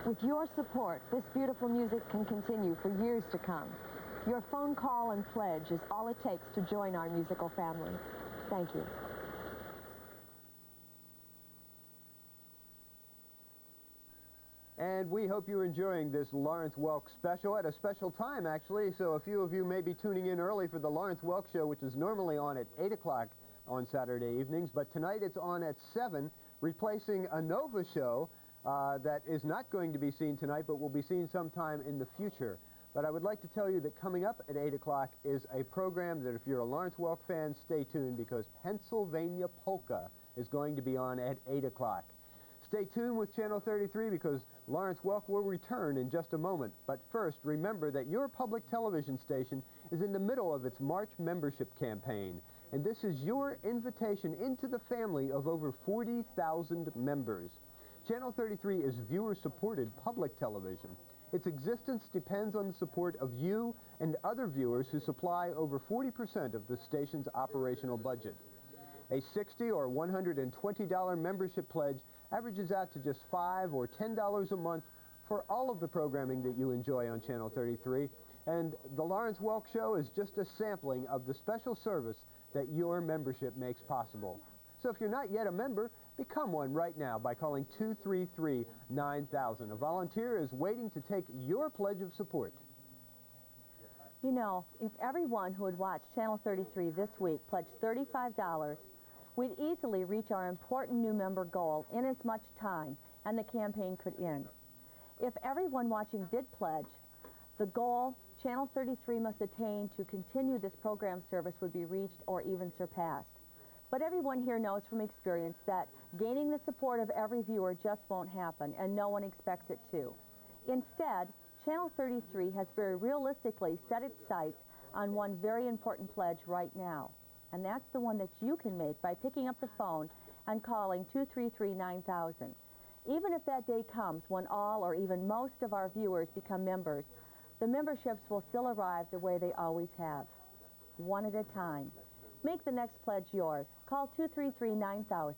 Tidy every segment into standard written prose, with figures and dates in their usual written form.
With your support, this beautiful music can continue for years to come. Your phone call and pledge is all it takes to join our musical family. Thank you. And we hope you're enjoying this Lawrence Welk special at a special time, actually. So a few of you may be tuning in early for the Lawrence Welk show, which is normally on at 8 o'clock on Saturday evenings. But tonight it's on at 7, replacing a Nova show that is not going to be seen tonight, but will be seen sometime in the future. But I would like to tell you that coming up at 8 o'clock is a program that if you're a Lawrence Welk fan, stay tuned, because Pennsylvania Polka is going to be on at 8 o'clock. Stay tuned with Channel 33 because Lawrence Welk will return in just a moment. But first, remember that your public television station is in the middle of its March membership campaign. And this is your invitation into the family of over 40,000 members. Channel 33 is viewer-supported public television. Its existence depends on the support of you and other viewers who supply over 40% of the station's operational budget. A $60 or $120 membership pledge averages out to just $5 or $10 a month for all of the programming that you enjoy on Channel 33. And the Lawrence Welk Show is just a sampling of the special service that your membership makes possible. So if you're not yet a member, become one right now by calling 233-9000. A volunteer is waiting to take your pledge of support. You know, if everyone who had watched Channel 33 this week pledged $35, we'd easily reach our important new member goal in as much time, and the campaign could end. If everyone watching did pledge, the goal Channel 33 must attain to continue this program service would be reached or even surpassed. But everyone here knows from experience that gaining the support of every viewer just won't happen, and no one expects it to. Instead, Channel 33 has very realistically set its sights on one very important pledge right now. And that's the one that you can make by picking up the phone and calling 233-9000. Even if that day comes when all or even most of our viewers become members, the memberships will still arrive the way they always have, one at a time. Make the next pledge yours. Call 233-9000.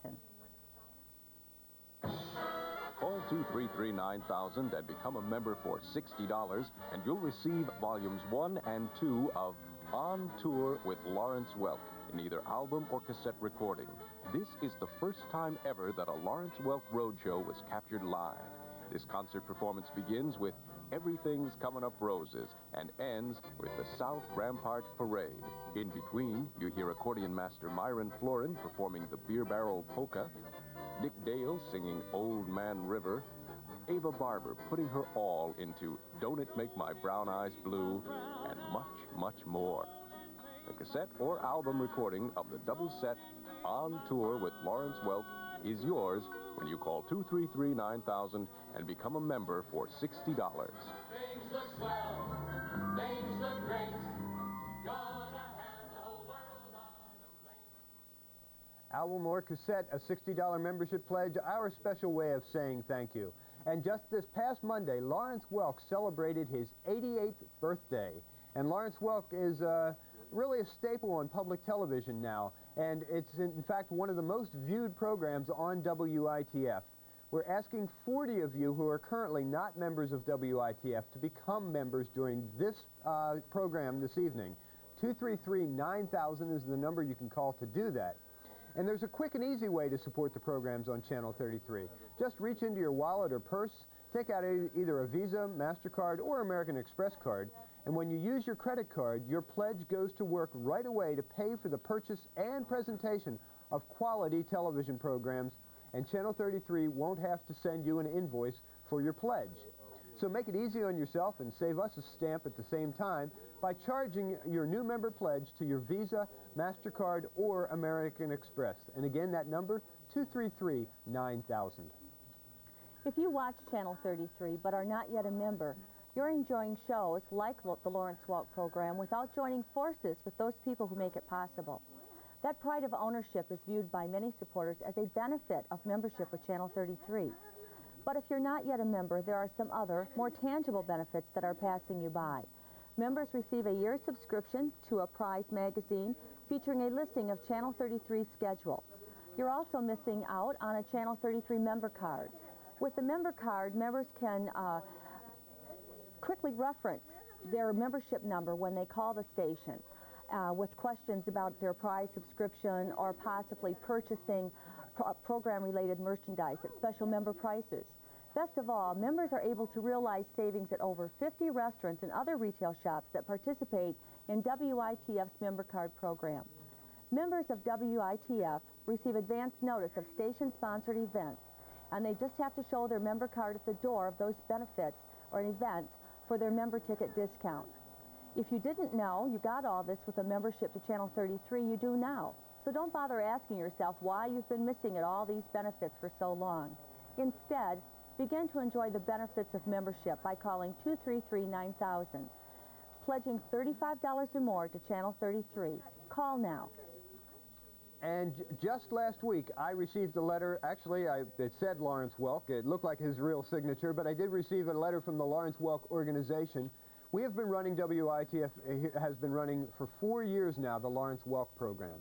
Call 233-9000 and become a member for $60, and you'll receive volumes 1 and 2 of On Tour with Lawrence Welk in either album or cassette recording. This is the first time ever that a Lawrence Welk roadshow was captured live. This concert performance begins with Everything's Coming Up Roses and ends with the South Rampart Parade. In between, you hear accordion master Myron Florin performing the Beer Barrel Polka, Dick Dale singing Old Man River, Ava Barber putting her all into Don't It Make My Brown Eyes Blue, and much, much more. The cassette or album recording of the double set On Tour with Lawrence Welk is yours when you call 233-9000 and become a member for $60. Things look swell, things look great, gonna have the whole world on the plate. Album or cassette, a $60 membership pledge, our special way of saying thank you. And just this past Monday, Lawrence Welk celebrated his 88th birthday. And Lawrence Welk is really a staple on public television now, and it's in fact one of the most viewed programs on WITF. We're asking 40 of you who are currently not members of WITF to become members during this program this evening. 233-9000 is the number you can call to do that. And there's a quick and easy way to support the programs on Channel 33. Just reach into your wallet or purse, take out either a Visa, MasterCard, or American Express card, and when you use your credit card, your pledge goes to work right away to pay for the purchase and presentation of quality television programs, and Channel 33 won't have to send you an invoice for your pledge. So make it easy on yourself and save us a stamp at the same time by charging your new member pledge to your Visa, MasterCard, or American Express. And again, that number, 233-9000. If you watch Channel 33 but are not yet a member, you're enjoying shows like the Lawrence Welk program without joining forces with those people who make it possible. That pride of ownership is viewed by many supporters as a benefit of membership with Channel 33. But if you're not yet a member, there are some other, more tangible benefits that are passing you by. Members receive a year's subscription to a prize magazine featuring a listing of Channel 33's schedule. You're also missing out on a Channel 33 member card. With the member card, members can quickly reference their membership number when they call the station with questions about their prize subscription or possibly purchasing program-related merchandise at special member prices. Best of all, members are able to realize savings at over 50 restaurants and other retail shops that participate in WITF's member card program. Members of WITF receive advance notice of station-sponsored events, and they just have to show their member card at the door of those benefits or events for their member ticket discount. If you didn't know you got all this with a membership to Channel 33, you do now. So don't bother asking yourself why you've been missing all these benefits for so long. Instead, begin to enjoy the benefits of membership by calling 233-9000, pledging $35 or more to Channel 33. Call now. And just last week, I received a letter. Actually, it said Lawrence Welk. It looked like his real signature, but I did receive a letter from the Lawrence Welk organization. We have been running, WITF has been running for 4 years now, the Lawrence Welk program.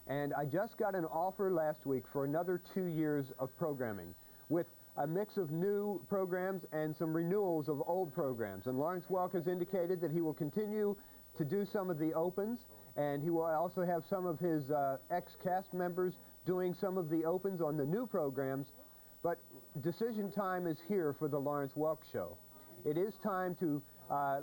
And I just got an offer last week for another 2 years of programming with a mix of new programs and some renewals of old programs. And Lawrence Welk has indicated that he will continue to do some of the opens, and he will also have some of his ex-cast members doing some of the opens on the new programs. But decision time is here for the Lawrence Welk Show. It is time to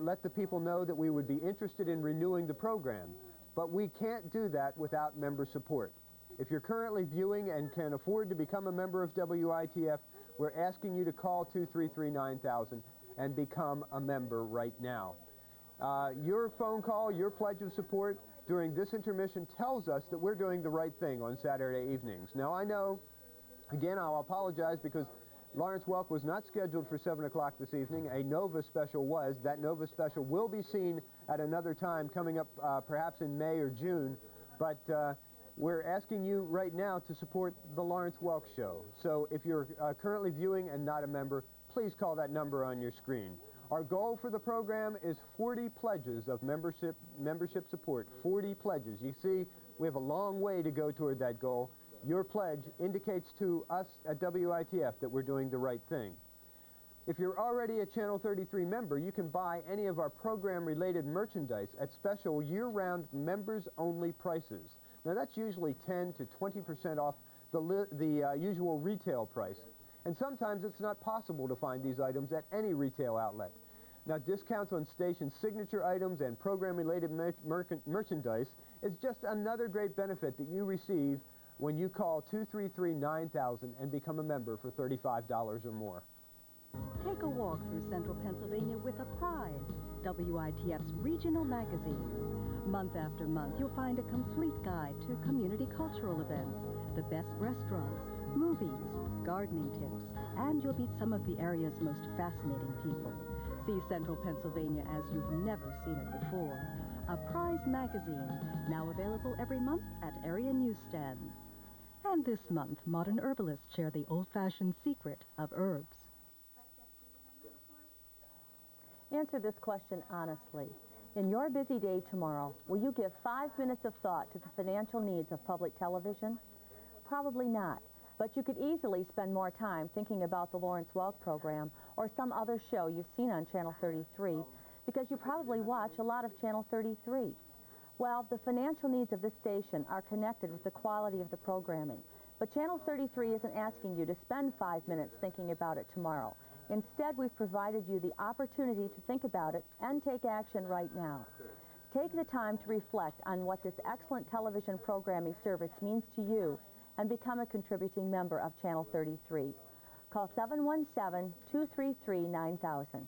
let the people know that we would be interested in renewing the program. But we can't do that without member support. If you're currently viewing and can afford to become a member of WITF, we're asking you to call 233-9000 and become a member right now. Your phone call, your pledge of support during this intermission tells us that we're doing the right thing on Saturday evenings. Now, I know, again, I'll apologize because Lawrence Welk was not scheduled for 7 o'clock this evening. A Nova special was. That Nova special will be seen at another time coming up perhaps in May or June. But we're asking you right now to support the Lawrence Welk Show. So if you're currently viewing and not a member, please call that number on your screen. Our goal for the program is 40 pledges of membership support. 40 pledges. You see, we have a long way to go toward that goal. Your pledge indicates to us at WITF that we're doing the right thing. If you're already a Channel 33 member, you can buy any of our program-related merchandise at special year-round members-only prices. Now, that's usually 10 to 20% off the usual retail price. And sometimes it's not possible to find these items at any retail outlet. Now, discounts on station signature items and program-related merchandise is just another great benefit that you receive when you call 233-9000 and become a member for $35 or more. Take a walk through central Pennsylvania with a prize, WITF's regional magazine. Month after month, you'll find a complete guide to community cultural events, the best restaurants, movies, gardening tips, and you'll meet some of the area's most fascinating people. See Central Pennsylvania as you've never seen it before. A prize magazine, now available every month at area newsstands. And this month, modern herbalists share the old-fashioned secret of herbs. Answer this question honestly. In your busy day tomorrow, will you give 5 minutes of thought to the financial needs of public television? Probably not. But you could easily spend more time thinking about the Lawrence Welk program or some other show you've seen on Channel 33 because you probably watch a lot of Channel 33. Well, the financial needs of this station are connected with the quality of the programming. But Channel 33 isn't asking you to spend 5 minutes thinking about it tomorrow. Instead, we've provided you the opportunity to think about it and take action right now. Take the time to reflect on what this excellent television programming service means to you and become a contributing member of Channel 33. Call 717-233-9000.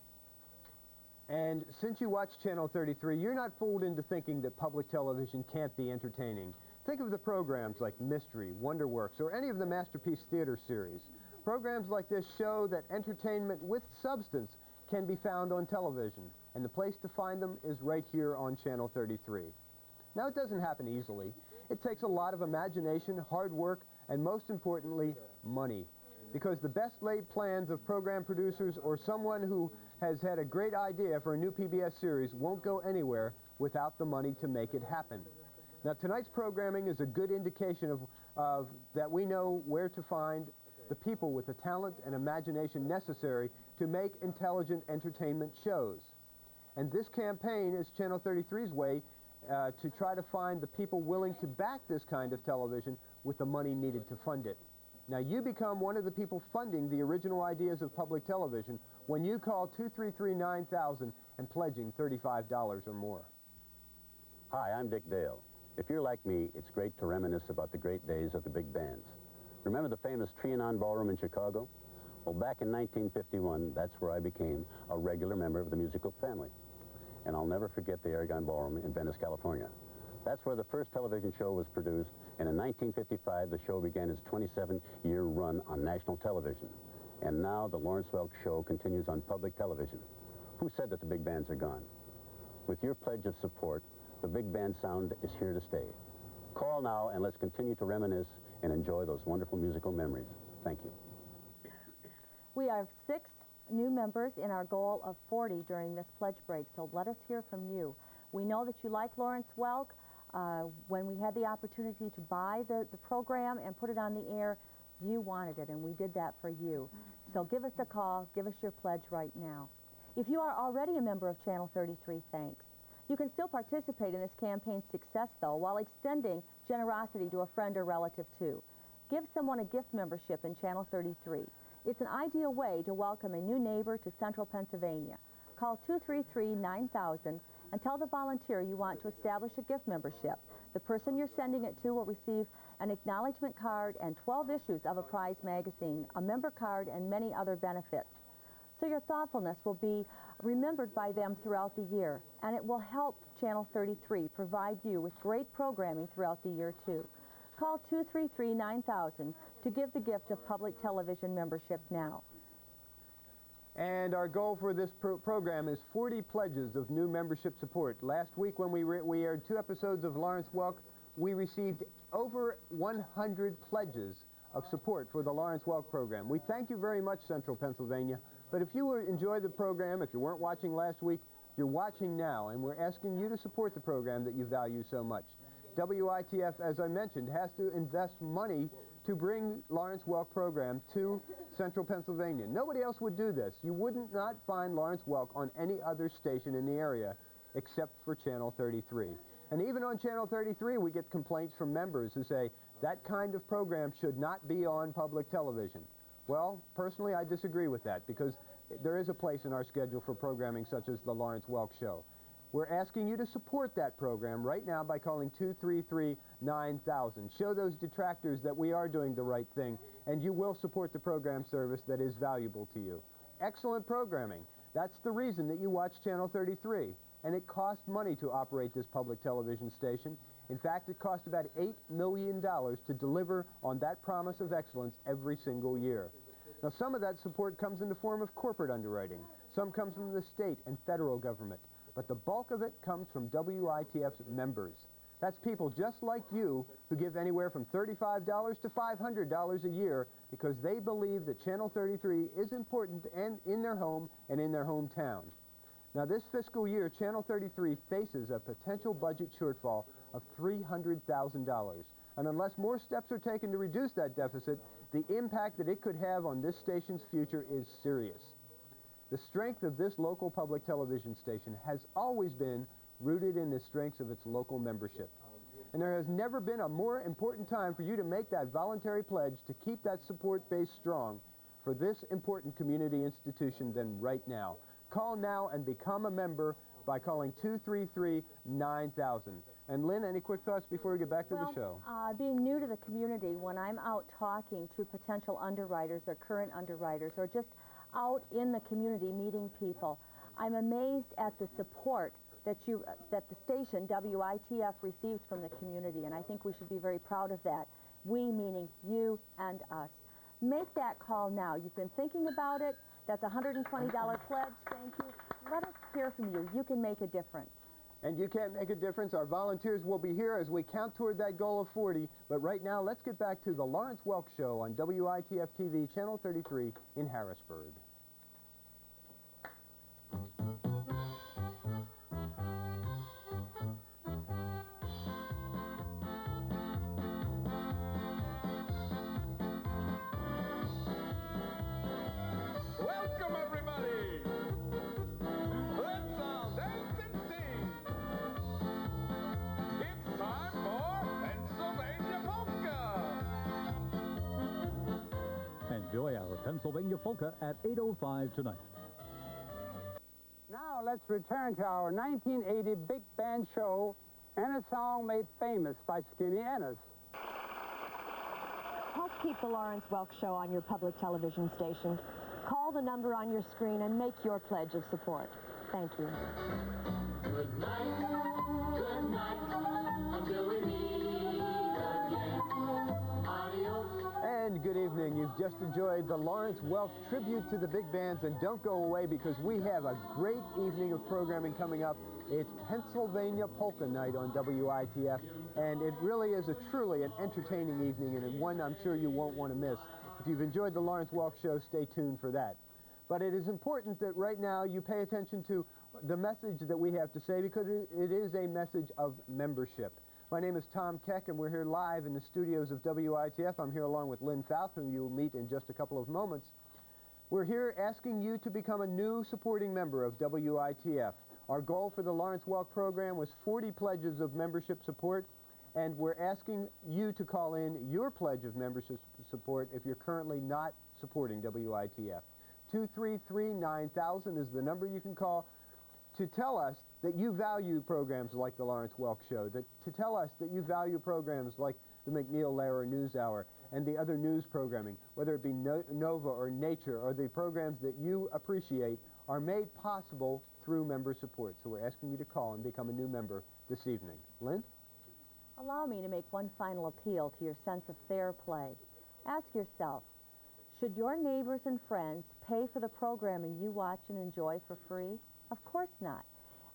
And since you watch Channel 33, you're not fooled into thinking that public television can't be entertaining. Think of the programs like Mystery, Wonderworks, or any of the Masterpiece Theater series. Programs like this show that entertainment with substance can be found on television, and the place to find them is right here on Channel 33. Now, it doesn't happen easily. It takes a lot of imagination, hard work, and most importantly, money. Because the best laid plans of program producers or someone who has had a great idea for a new PBS series won't go anywhere without the money to make it happen. Now, tonight's programming is a good indication of that we know where to find the people with the talent and imagination necessary to make intelligent entertainment shows. And this campaign is Channel 33's way to try to find the people willing to back this kind of television with the money needed to fund it. Now, you become one of the people funding the original ideas of public television when you call 233-9000 and pledging $35 or more. Hi, I'm Dick Dale. If you're like me, it's great to reminisce about the great days of the big bands. Remember the famous Trianon Ballroom in Chicago? Well, back in 1951, that's where I became a regular member of the musical family. And I'll never forget the Aragon Ballroom in Venice, California. That's where the first television show was produced, and in 1955, the show began its 27-year run on national television. And now the Lawrence Welk Show continues on public television. Who said that the big bands are gone? With your pledge of support, the big band sound is here to stay. Call now and let's continue to reminisce and enjoy those wonderful musical memories. Thank you. We have 6 new members in our goal of 40 during this pledge break, so let us hear from you. We know that you like Lawrence Welk. When we had the opportunity to buy the program and put it on the air, you wanted it, and we did that for you. So give us a call, give us your pledge right now. If you are already a member of Channel 33, thanks. You can still participate in this campaign's success, though, while extending generosity to a friend or relative, too. Give someone a gift membership in Channel 33. It's an ideal way to welcome a new neighbor to Central Pennsylvania. Call 233-9000 and tell the volunteer you want to establish a gift membership. The person you're sending it to will receive an acknowledgement card and 12 issues of a prize magazine, a member card, and many other benefits. So your thoughtfulness will be remembered by them throughout the year, and it will help Channel 33 provide you with great programming throughout the year, too. Call 233-9000 to give the gift of public television membership now. And our goal for this program is 40 pledges of new membership support. Last week when we aired 2 episodes of Lawrence Welk, we received over 100 pledges of support for the Lawrence Welk program. We thank you very much, Central Pennsylvania. But if you enjoy the program, if you weren't watching last week, you're watching now, and we're asking you to support the program that you value so much. WITF, as I mentioned, has to invest money to bring Lawrence Welk program to Central Pennsylvania. Nobody else would do this. You wouldn't not find Lawrence Welk on any other station in the area except for Channel 33. And even on Channel 33, we get complaints from members who say that kind of program should not be on public television. Well, personally, I disagree with that because there is a place in our schedule for programming such as the Lawrence Welk Show. We're asking you to support that program right now by calling 233-9000. Show those detractors that we are doing the right thing, and you will support the program service that is valuable to you. Excellent programming. That's the reason that you watch Channel 33. And it costs money to operate this public television station. In fact, it costs about $8 million to deliver on that promise of excellence every single year. Now, some of that support comes in the form of corporate underwriting. Some comes from the state and federal government. But the bulk of it comes from WITF's members. That's people just like you who give anywhere from $35 to $500 a year because they believe that Channel 33 is important and in their home and in their hometown. Now, this fiscal year, Channel 33 faces a potential budget shortfall of $300,000. And unless more steps are taken to reduce that deficit, the impact that it could have on this station's future is serious. The strength of this local public television station has always been rooted in the strengths of its local membership. And there has never been a more important time for you to make that voluntary pledge to keep that support base strong for this important community institution than right now. Call now and become a member by calling 233-9000. And Lynn, any quick thoughts before we get back to the show? Being new to the community, when I'm out talking to potential underwriters or current underwriters or just out in the community meeting people, I'm amazed at the support that the station, WITF, receives from the community, and I think we should be very proud of that. We, meaning you and us. Make that call now. You've been thinking about it. That's a $120 pledge. Thank you. Let us hear from you. You can make a difference. And you can't make a difference. Our volunteers will be here as we count toward that goal of 40. But right now, let's get back to the Lawrence Welk Show on WITF-TV, Channel 33 in Harrisburg. Enjoy our Pennsylvania Polka at 8:05 tonight. Now let's return to our 1980 big band show and a song made famous by Skinny Ennis. Help keep the Lawrence Welk Show on your public television station. Call the number on your screen and make your pledge of support. Thank you. Good night, until we meet again. Adios. And good evening. You've just enjoyed the Lawrence Welk tribute to the big bands, and don't go away because we have a great evening of programming coming up. It's Pennsylvania Polka Night on WITF, and it really is truly an entertaining evening, and one I'm sure you won't want to miss. If you've enjoyed the Lawrence Welk Show, stay tuned for that. But it is important that right now you pay attention to the message that we have to say, because it is a message of membership. My name is Tom Keck, and we're here live in the studios of WITF. I'm here along with Lynn Fouth, whom you'll meet in just a couple of moments. We're here asking you to become a new supporting member of WITF. Our goal for the Lawrence Welk program was 40 pledges of membership support, and we're asking you to call in your pledge of membership support if you're currently not supporting WITF. 233-9000 is the number you can call to tell us that you value programs like the Lawrence Welk Show, to tell us that you value programs like the McNeil-Lehrer News Hour and the other news programming, whether it be Nova or Nature, or the programs that you appreciate are made possible through member support. So we're asking you to call and become a new member this evening. Lynn? Allow me to make one final appeal to your sense of fair play. Ask yourself, should your neighbors and friends pay for the programming you watch and enjoy for free? Of course not.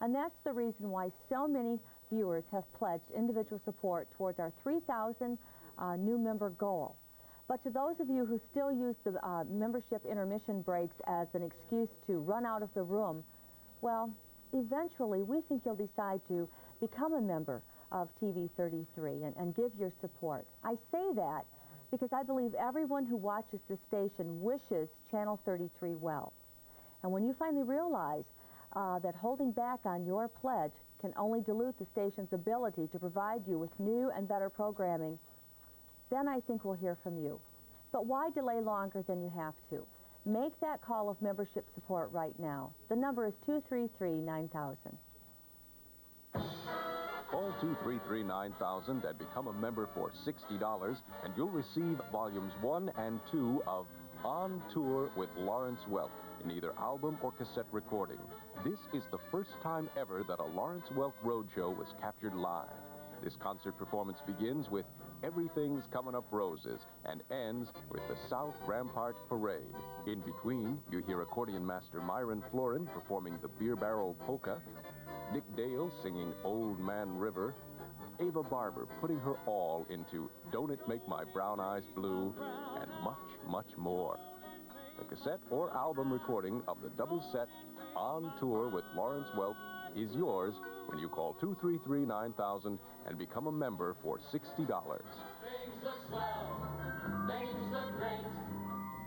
And that's the reason why so many viewers have pledged individual support towards our 3,000 new member goal. But to those of you who still use the membership intermission breaks as an excuse to run out of the room, well, eventually we think you'll decide to become a member of TV 33 and give your support. I say that because I believe everyone who watches this station wishes Channel 33 well. And when you finally realize that holding back on your pledge can only dilute the station's ability to provide you with new and better programming, then I think we'll hear from you. But why delay longer than you have to? Make that call of membership support right now. The number is 233-9000. Call 233-9000 and become a member for $60, and you'll receive volumes 1 and 2 of On Tour with Lawrence Welk in either album or cassette recording. This is the first time ever that a Lawrence Welk roadshow was captured live. This concert performance begins with Everything's Coming Up Roses and ends with the South Rampart Parade. In between, you hear accordion master Myron Florin performing the Beer Barrel Polka, Dick Dale singing Old Man River, Ava Barber putting her all into Don't It Make My Brown Eyes Blue, and much, much more. The cassette or album recording of the double set On Tour with Lawrence Welk is yours when you call 233-9000 and become a member for $60. Things look swell, things look great.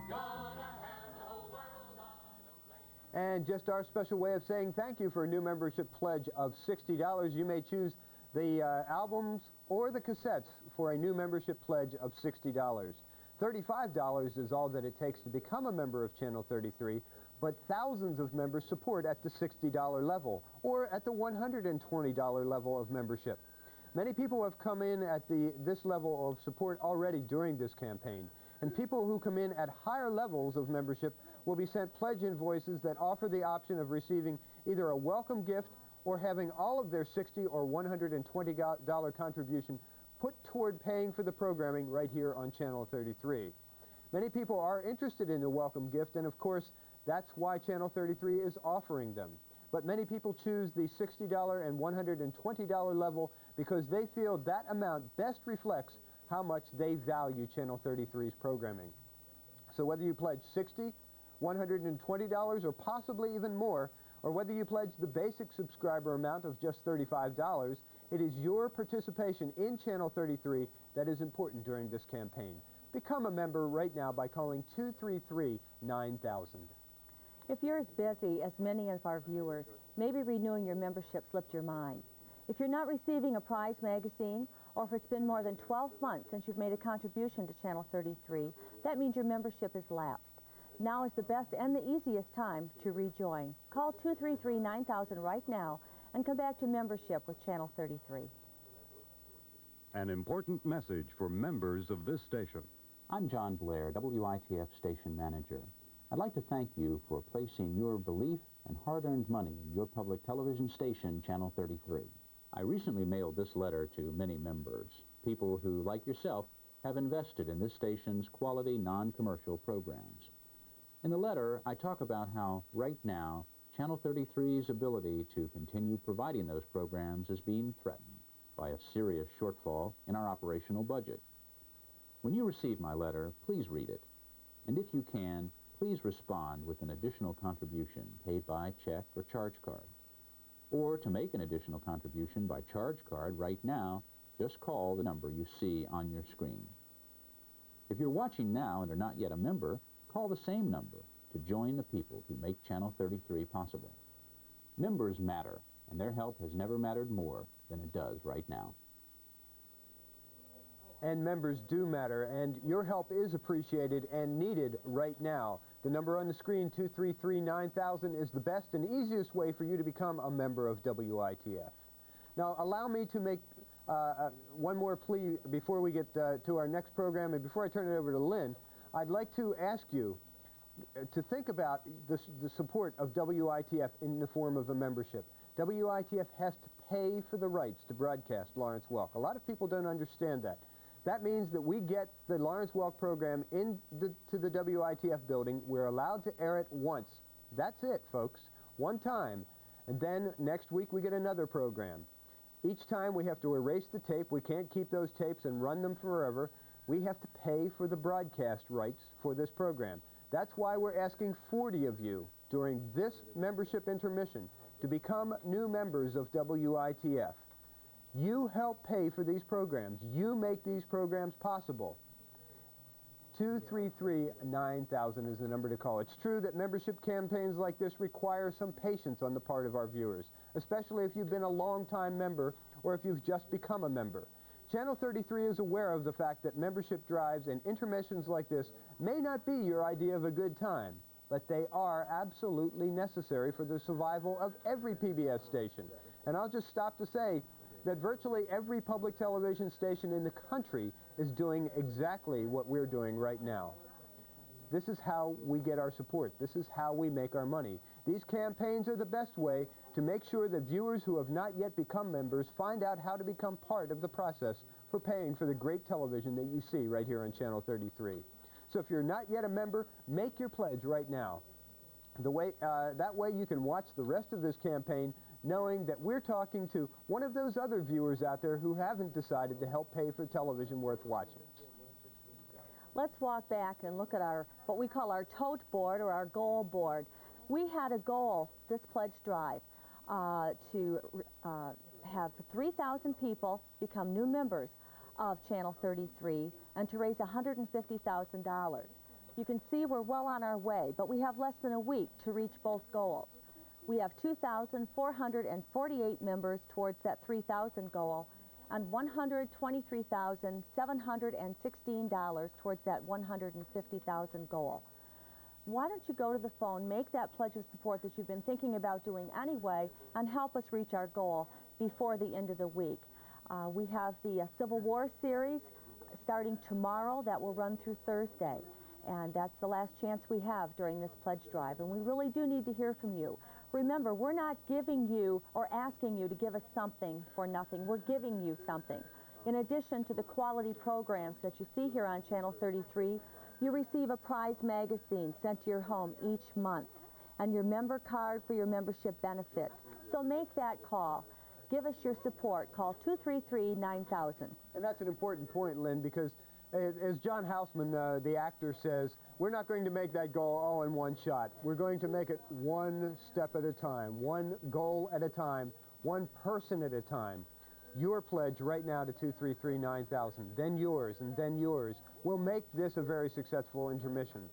Gonna have the whole world on the plate. And just our special way of saying thank you for a new membership pledge of $60. You may choose the albums or the cassettes for a new membership pledge of $60. $35 is all that it takes to become a member of Channel 33, but thousands of members support at the $60 level or at the $120 level of membership. Many people have come in at this level of support already during this campaign, and people who come in at higher levels of membership will be sent pledge invoices that offer the option of receiving either a welcome gift or having all of their $60 or $120 contribution put toward paying for the programming right here on Channel 33. Many people are interested in the welcome gift, and of course, that's why Channel 33 is offering them. But many people choose the $60 and $120 level because they feel that amount best reflects how much they value Channel 33's programming. So whether you pledge $60, $120, or possibly even more, or whether you pledge the basic subscriber amount of just $35, it is your participation in Channel 33 that is important during this campaign. Become a member right now by calling 233-9000. If you're as busy as many of our viewers, maybe renewing your membership slipped your mind. If you're not receiving a prize magazine or if it's been more than 12 months since you've made a contribution to Channel 33, that means your membership is lapsed. Now is the best and the easiest time to rejoin. Call 233-9000 right now and come back to membership with Channel 33. An important message for members of this station. I'm John Blair, WITF station manager. I'd like to thank you for placing your belief and hard-earned money in your public television station, Channel 33. I recently mailed this letter to many members, people who, like yourself, have invested in this station's quality non-commercial programs. In the letter, I talk about how, right now, Channel 33's ability to continue providing those programs is being threatened by a serious shortfall in our operational budget. When you receive my letter, please read it. And if you can, please respond with an additional contribution paid by check or charge card. Or to make an additional contribution by charge card right now, just call the number you see on your screen. If you're watching now and are not yet a member, call the same number to join the people who make Channel 33 possible. Members matter, and their help has never mattered more than it does right now. And members do matter, and your help is appreciated and needed right now. The number on the screen, 233-9000, is the best and easiest way for you to become a member of WITF. Now, allow me to make one more plea before we get to our next program, and before I turn it over to Lynn. I'd like to ask you to think about the support of WITF in the form of a membership. WITF has to pay for the rights to broadcast Lawrence Welk. A lot of people don't understand that. That means that we get the Lawrence Welk program to the WITF building. We're allowed to air it once. That's it, folks. One time. And then next week we get another program. Each time we have to erase the tape. We can't keep those tapes and run them forever. We have to pay for the broadcast rights for this program. That's why we're asking 40 of you during this membership intermission to become new members of WITF. You help pay for these programs. You make these programs possible. 233-9000 is the number to call. It's true that membership campaigns like this require some patience on the part of our viewers, especially if you've been a long-time member or if you've just become a member. Channel 33 is aware of the fact that membership drives and intermissions like this may not be your idea of a good time, but they are absolutely necessary for the survival of every PBS station. And I'll just stop to say that virtually every public television station in the country is doing exactly what we're doing right now. This is how we get our support. This is how we make our money. These campaigns are the best way to make sure that viewers who have not yet become members find out how to become part of the process for paying for the great television that you see right here on Channel 33. So if you're not yet a member, make your pledge right now. That way you can watch the rest of this campaign knowing that we're talking to one of those other viewers out there who haven't decided to help pay for television worth watching. Let's walk back and look at what we call our tote board or our goal board. We had a goal, this pledge drive, to have 3,000 people become new members of Channel 33 and to raise $150,000. You can see we're well on our way, but we have less than a week to reach both goals. We have 2,448 members towards that 3,000 goal and $123,716 towards that $150,000 goal. Why don't you go to the phone, make that pledge of support that you've been thinking about doing anyway, and help us reach our goal before the end of the week. We have the Civil War series starting tomorrow that will run through Thursday, and that's the last chance we have during this pledge drive, and we really do need to hear from you. Remember, we're not giving you or asking you to give us something for nothing. We're giving you something. In addition to the quality programs that you see here on Channel 33, you receive a prize magazine sent to your home each month and your member card for your membership benefits. So make that call. Give us your support. Call 233-9000. And that's an important point, Lynn, because as John Houseman, the actor, says, we're not going to make that goal all in one shot. We're going to make it one step at a time, one goal at a time, one person at a time. Your pledge right now to 233-9000, then yours, and then yours, will make this a very successful intermission.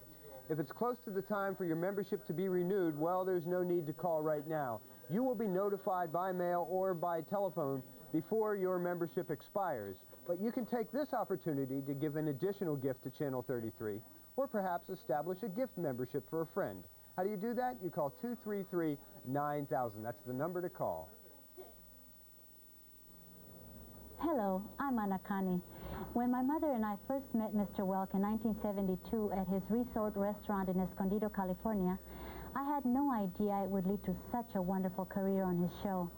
If it's close to the time for your membership to be renewed, well, there's no need to call right now. You will be notified by mail or by telephone before your membership expires. But you can take this opportunity to give an additional gift to Channel 33, or perhaps establish a gift membership for a friend. How do you do that? You call 233-9000. That's the number to call. Hello, I'm Anna Kani. When my mother and I first met Mr. Welk in 1972 at his resort restaurant in Escondido, California, I had no idea it would lead to such a wonderful career on his show.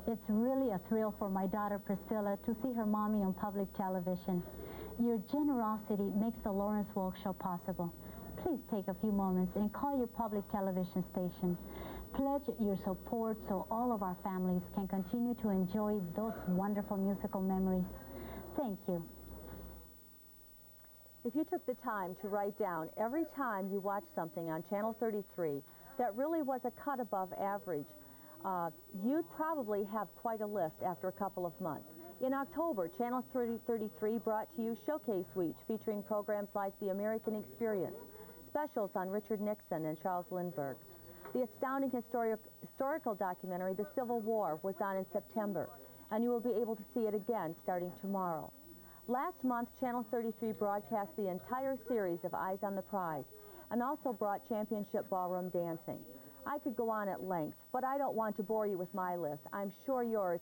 It's really a thrill for my daughter Priscilla to see her mommy on public television. Your generosity makes the Lawrence Welk Show possible. Please take a few moments and call your public television station. Pledge your support so all of our families can continue to enjoy those wonderful musical memories. Thank you. If you took the time to write down every time you watched something on Channel 33 that really was a cut above average, you'd probably have quite a list after a couple of months. In October, Channel 33 brought to you Showcase Week, featuring programs like The American Experience, specials on Richard Nixon and Charles Lindbergh. The astounding historical documentary, The Civil War, was on in September, and you will be able to see it again starting tomorrow. Last month, Channel 33 broadcast the entire series of Eyes on the Prize, and also brought championship ballroom dancing. I could go on at length, but I don't want to bore you with my list. I'm sure yours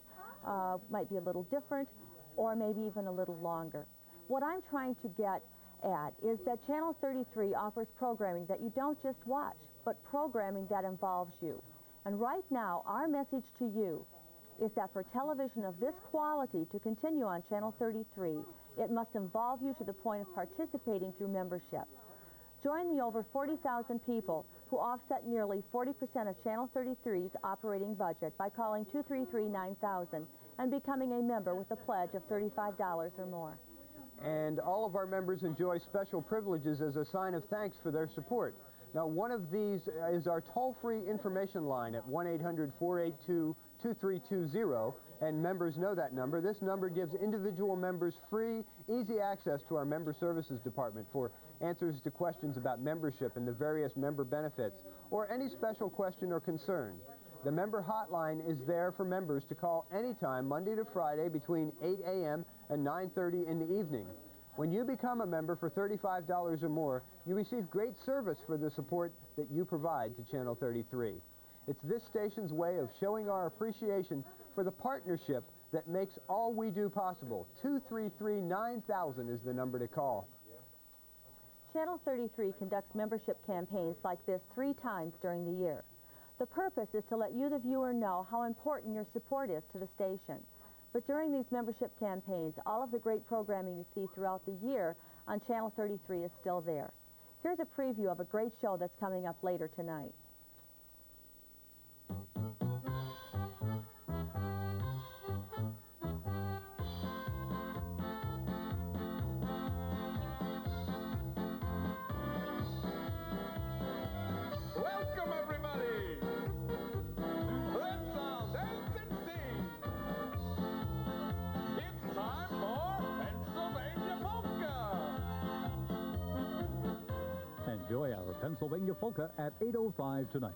might be a little different, or maybe even a little longer. What I'm trying to get at is that Channel 33 offers programming that you don't just watch, but programming that involves you. And right now, our message to you is that for television of this quality to continue on Channel 33, it must involve you to the point of participating through membership. Join the over 40,000 people who offset nearly 40% of Channel 33's operating budget by calling 233-9000 and becoming a member with a pledge of $35 or more. And all of our members enjoy special privileges as a sign of thanks for their support. Now, one of these is our toll-free information line at 1-800-482-2320, and members know that number. This number gives individual members free, easy access to our Member Services Department for answers to questions about membership and the various member benefits, or any special question or concern. The member hotline is there for members to call anytime, Monday to Friday, between 8 a.m. and 9:30 in the evening. When you become a member for $35 or more, you receive great service for the support that you provide to Channel 33. It's this station's way of showing our appreciation for the partnership that makes all we do possible. 233-9000 is the number to call. Channel 33 conducts membership campaigns like this 3 times during the year. The purpose is to let you, the viewer, know how important your support is to the station. But during these membership campaigns, all of the great programming you see throughout the year on Channel 33 is still there. Here's a preview of a great show that's coming up later tonight. Welcome, everybody! Let's all dance and sing! It's time for Pennsylvania Polka! Enjoy our Pennsylvania Polka at 8:05 tonight.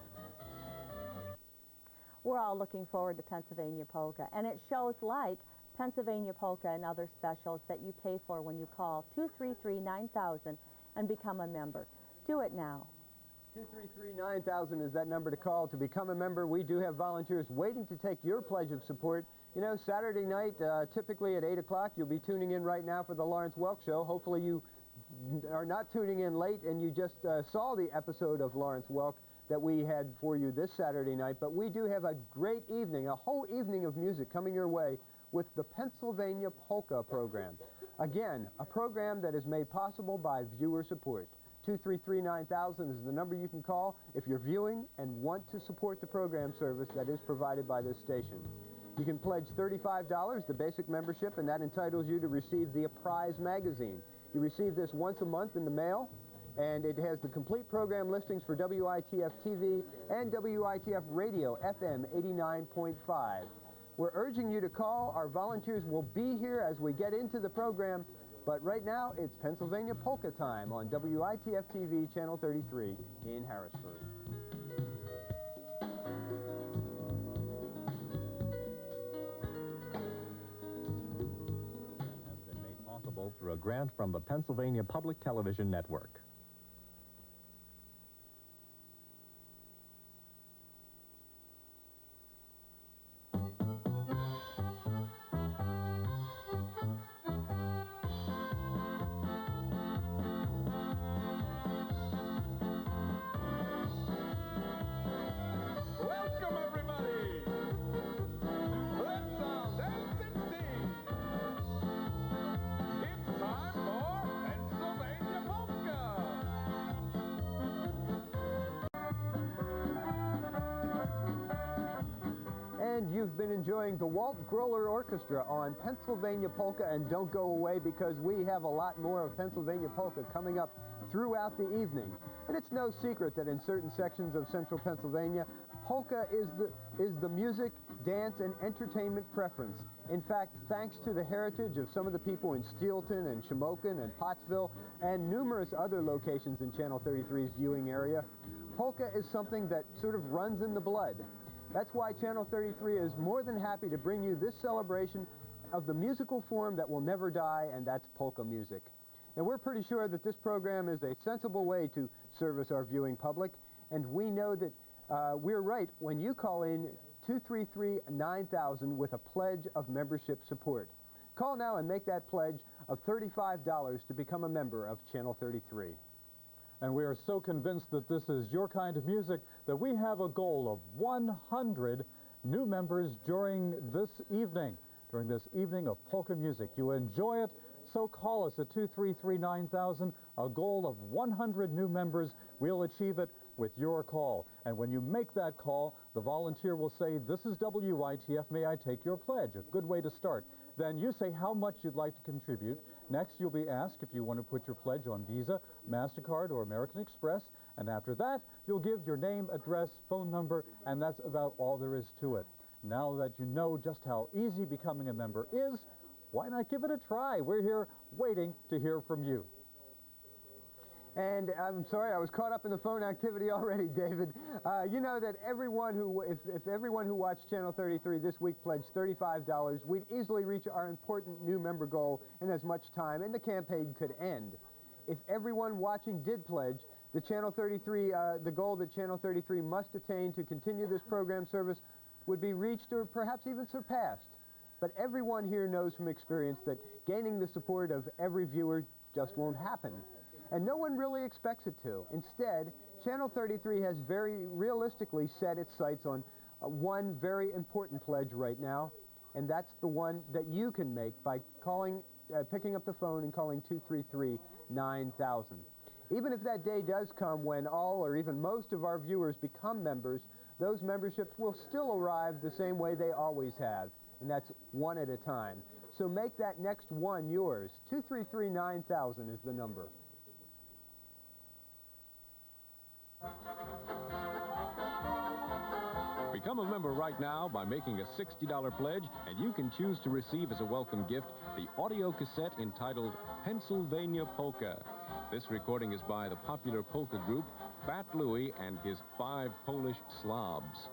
We're all looking forward to Pennsylvania Polka, and it shows like Pennsylvania Polka and other specials that you pay for when you call 233-9000 and become a member. Do it now. 233-9000 is that number to call to become a member. We do have volunteers waiting to take your pledge of support. You know, Saturday night, typically at 8 o'clock, you'll be tuning in right now for the Lawrence Welk Show. Hopefully you are not tuning in late and you just saw the episode of Lawrence Welk that we had for you this Saturday night. But we do have a great evening, a whole evening of music coming your way with the Pennsylvania Polka program. Again, a program that is made possible by viewer support. 233-9000 is the number you can call if you're viewing and want to support the program service that is provided by this station. You can pledge $35, the basic membership, and that entitles you to receive the Prize magazine. You receive this once a month in the mail, and it has the complete program listings for WITF-TV and WITF Radio, FM 89.5. We're urging you to call. Our volunteers will be here as we get into the program. But right now, it's Pennsylvania Polka time on WITF-TV, Channel 33 in Harrisburg. a grant from the Pennsylvania Public Television Network. Welcome, everybody! Let's all dance and sing! It's time for Pennsylvania Polka! And you've been enjoying the Walt Groller Orchestra on Pennsylvania Polka, and don't go away because we have a lot more of Pennsylvania Polka coming up throughout the evening. And it's no secret that in certain sections of central Pennsylvania, polka is the music, dance, and entertainment preference. In fact, thanks to the heritage of some of the people in Steelton and Shamokin and Pottsville and numerous other locations in Channel 33's viewing area, polka is something that sort of runs in the blood. That's why Channel 33 is more than happy to bring you this celebration of the musical form that will never die, and that's polka music. And we're pretty sure that this program is a sensible way to service our viewing public, and we know that we're right when you call in 233-9000 with a pledge of membership support. Call now and make that pledge of $35 to become a member of Channel 33. And we are so convinced that this is your kind of music that we have a goal of 100 new members during this evening of polka music. You enjoy it, so call us at 233-9000, a goal of 100 new members. We'll achieve it with your call. And when you make that call, the volunteer will say, "This is WITF, may I take your pledge?" A good way to start. Then you say how much you'd like to contribute. Next, you'll be asked if you want to put your pledge on Visa, MasterCard, or American Express. And after that, you'll give your name, address, phone number, and that's about all there is to it. Now that you know just how easy becoming a member is, why not give it a try? We're here waiting to hear from you. And I'm sorry, I was caught up in the phone activity already, David. You know that everyone who, if everyone who watched Channel 33 this week pledged $35, we'd easily reach our important new member goal in as much time, and the campaign could end. If everyone watching did pledge, the Channel 33, the goal that Channel 33 must attain to continue this program service would be reached or perhaps even surpassed. But everyone here knows from experience that gaining the support of every viewer just won't happen. And no one really expects it to. Instead, Channel 33 has very realistically set its sights on one very important pledge right now, and that's the one that you can make by calling, picking up the phone and calling 233-9000. Even if that day does come when all or even most of our viewers become members, those memberships will still arrive the same way they always have, and that's one at a time. So make that next one yours. 233-9000 is the number. Become a member right now by making a $60 pledge, and you can choose to receive as a welcome gift the audio cassette entitled Pennsylvania Polka. This recording is by the popular polka group Fat Louie and his 5 Polish Slobs.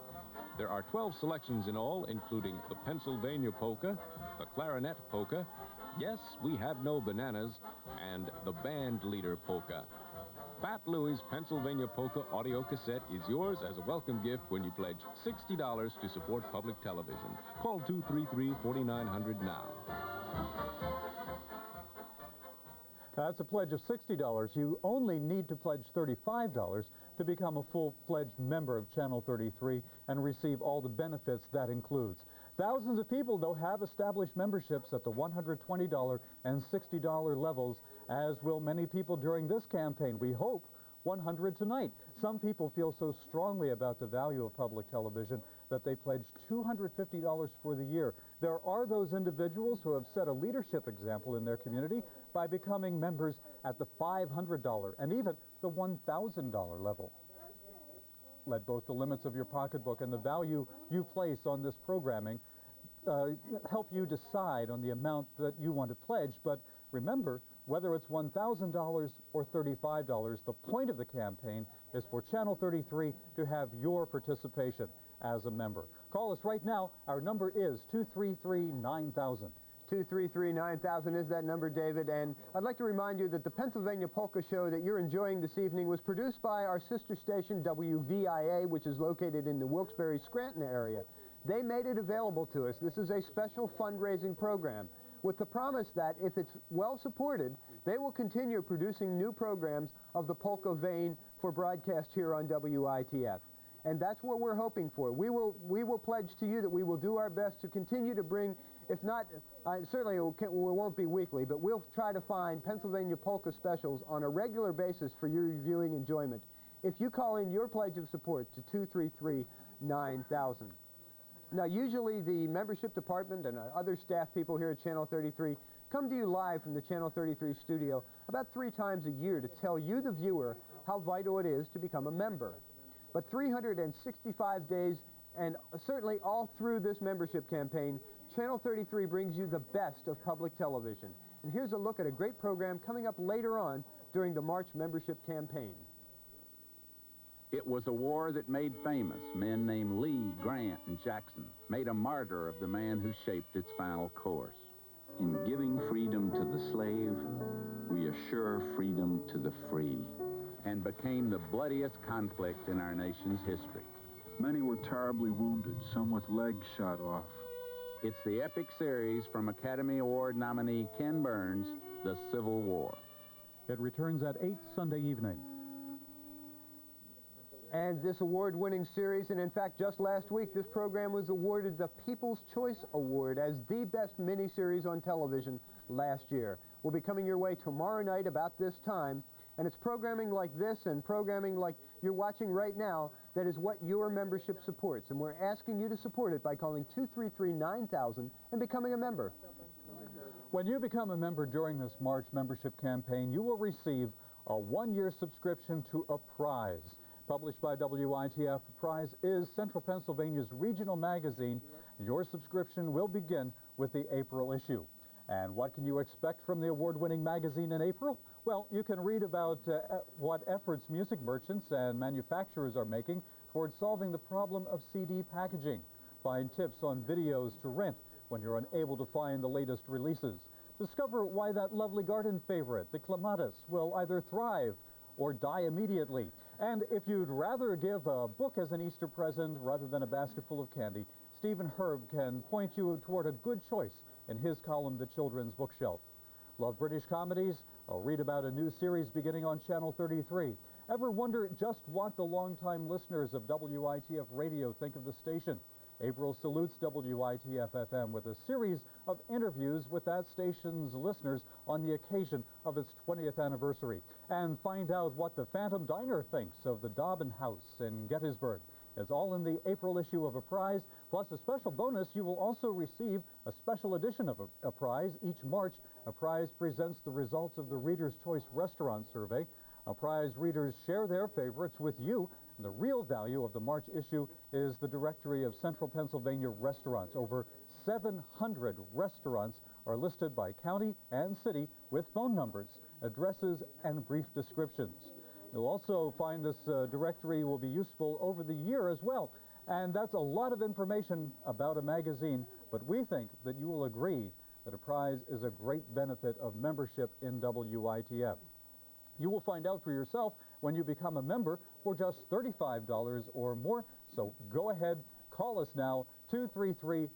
There are 12 selections in all, including the Pennsylvania Polka, the Clarinet Polka, Yes, We Have No Bananas, and the Band Leader Polka. Fat Louie's Pennsylvania Polka audio cassette is yours as a welcome gift when you pledge $60 to support public television. Call 233-4900 now. That's a pledge of $60. You only need to pledge $35 to become a full-fledged member of Channel 33 and receive all the benefits that includes. Thousands of people, though, have established memberships at the $120 and $60 levels, as will many people during this campaign. We hope 100 tonight. Some people feel so strongly about the value of public television that they pledge $250 for the year. There are those individuals who have set a leadership example in their community by becoming members at the $500 and even the $1,000 level. Let both the limits of your pocketbook and the value you place on this programming help you decide on the amount that you want to pledge. But remember, whether it's $1,000 or $35, the point of the campaign is for Channel 33 to have your participation as a member. Call us right now. Our number is 233-9000. 233-9000 is that number, David. And I'd like to remind you that the Pennsylvania Polka Show that you're enjoying this evening was produced by our sister station, WVIA, which is located in the Wilkes-Barre-Scranton area. They made it available to us. This is a special fundraising program with the promise that if it's well supported, they will continue producing new programs of the polka vein for broadcast here on WITF. And that's what we're hoping for. We will pledge to you that we will do our best to continue to bring, if not, certainly it won't be weekly, but we'll try to find Pennsylvania polka specials on a regular basis for your viewing enjoyment. If you call in your pledge of support to 233-9000. Now, usually the membership department and other staff people here at Channel 33 come to you live from the Channel 33 studio about 3 times a year to tell you, the viewer, how vital it is to become a member. But 365 days, and certainly all through this membership campaign, Channel 33 brings you the best of public television. And here's a look at a great program coming up later on during the March membership campaign. It was a war that made famous men named Lee, Grant, and Jackson, made a martyr of the man who shaped its final course. In giving freedom to the slave, we assure freedom to the free, and became the bloodiest conflict in our nation's history. Many were terribly wounded, some with legs shot off. It's the epic series from Academy Award nominee Ken Burns, The Civil War. It returns at 8 Sunday evening. And this award-winning series, and in fact, just last week, this program was awarded the People's Choice Award as the best miniseries on television last year. Will be coming your way tomorrow night about this time, and it's programming like this and programming like you're watching right now that is what your membership supports, and we're asking you to support it by calling 233-9000 and becoming a member. When you become a member during this March membership campaign, you will receive a 1-year subscription to A Prize. Published by WITF, Prize is Central Pennsylvania's regional magazine. Your subscription will begin with the April issue. And what can you expect from the award-winning magazine in April? Well, you can read about what efforts music merchants and manufacturers are making towards solving the problem of CD packaging. Find tips on videos to rent when you're unable to find the latest releases. Discover why that lovely garden favorite, the clematis, will either thrive or die immediately. And if you'd rather give a book as an Easter present rather than a basket full of candy, Stephen Herb can point you toward a good choice in his column, The Children's Bookshelf. Love British comedies? I'll read about a new series beginning on Channel 33. Ever wonder just what the longtime listeners of WITF Radio think of the station? April salutes WITF-FM with a series of interviews with that station's listeners on the occasion of its 20th anniversary. And find out what the Phantom Diner thinks of the Dobbin House in Gettysburg. It's all in the April issue of A Prize, plus a special bonus. You will also receive a special edition of A Prize. Each March, A Prize presents the results of the Reader's Choice Restaurant Survey. A Prize readers share their favorites with you. The real value of the March issue is the directory of Central Pennsylvania restaurants. Over 700 restaurants are listed by county and city with phone numbers, addresses, and brief descriptions. You'll also find this directory will be useful over the year as well. And that's a lot of information about a magazine, but we think that you will agree that A Prize is a great benefit of membership in WITF. You will find out for yourself when you become a member for just $35 or more. So go ahead, call us now, 233-9000.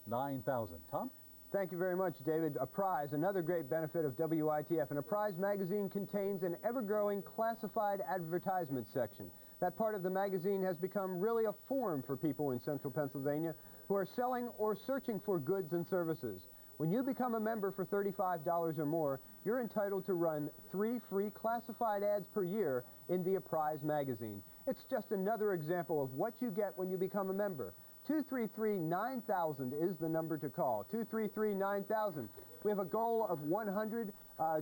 Tom? Thank you very much, David. A Prize, another great benefit of WITF. And A Prize magazine contains an ever-growing classified advertisement section. That part of the magazine has become really a forum for people in Central Pennsylvania who are selling or searching for goods and services. When you become a member for $35 or more, you're entitled to run 3 free classified ads per year in the A Prize magazine. It's just another example of what you get when you become a member. 233-9000 is the number to call. 233-9000. We have a goal of 100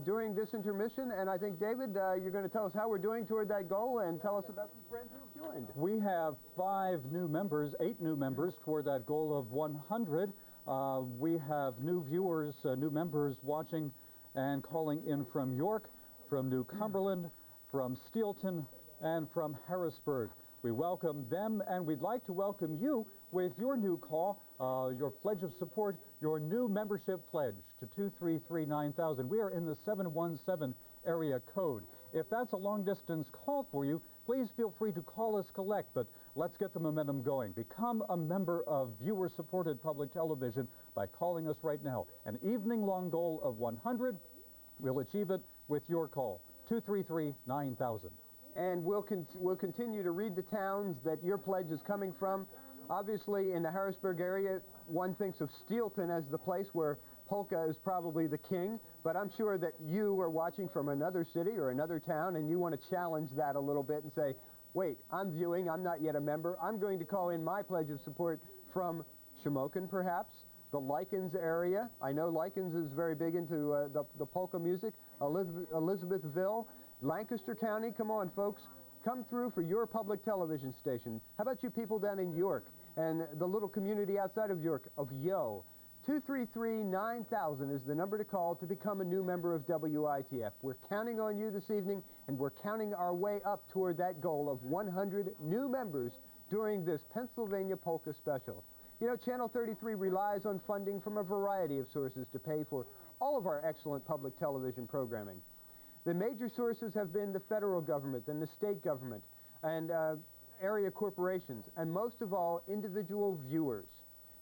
during this intermission, and I think, David, you're going to tell us how we're doing toward that goal and tell us about some friends who have joined. We have 8 new members toward that goal of 100. We have new viewers, new members watching and calling in from York, from New Cumberland, from Steelton, and from Harrisburg. We welcome them, and we'd like to welcome you with your new call, your pledge of support, your new membership pledge to 233-9000. We are in the 717 area code. If that's a long-distance call for you, please feel free to call us collect, but let's get the momentum going. Become a member of viewer-supported public television by calling us right now. An evening-long goal of 100. We'll achieve it with your call, 233-9000. And we'll continue to read the towns that your pledge is coming from. Obviously, in the Harrisburg area, one thinks of Steelton as the place where polka is probably the king, but I'm sure that you are watching from another city or another town, and you want to challenge that a little bit and say, wait, I'm viewing, I'm not yet a member, I'm going to call in my pledge of support from Shamokin, perhaps, the Likens area. I know Likens is very big into the polka music, Elizabethville, Lancaster County. Come on, folks. Come through for your public television station. How about you people down in York and the little community outside of York of Yo? 233-9000 is the number to call to become a new member of WITF. We're counting on you this evening, and we're counting our way up toward that goal of 100 new members during this Pennsylvania Polka Special. You know, Channel 33 relies on funding from a variety of sources to pay for all of our excellent public television programming. The major sources have been the federal government and the state government and area corporations, and most of all, individual viewers.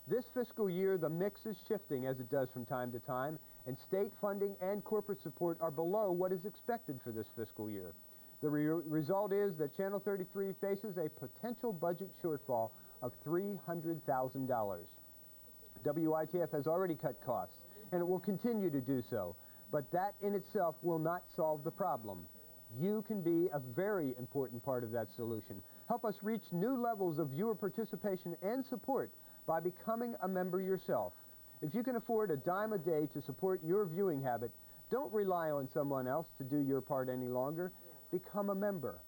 This fiscal year, the mix is shifting as it does from time to time, and state funding and corporate support are below what is expected for this fiscal year. The result is that Channel 33 faces a potential budget shortfall of $300,000. WITF has already cut costs, and it will continue to do so. But that in itself will not solve the problem. You can be a very important part of that solution. Help us reach new levels of viewer participation and support by becoming a member yourself. If you can afford a dime a day to support your viewing habit, don't rely on someone else to do your part any longer. Become a member.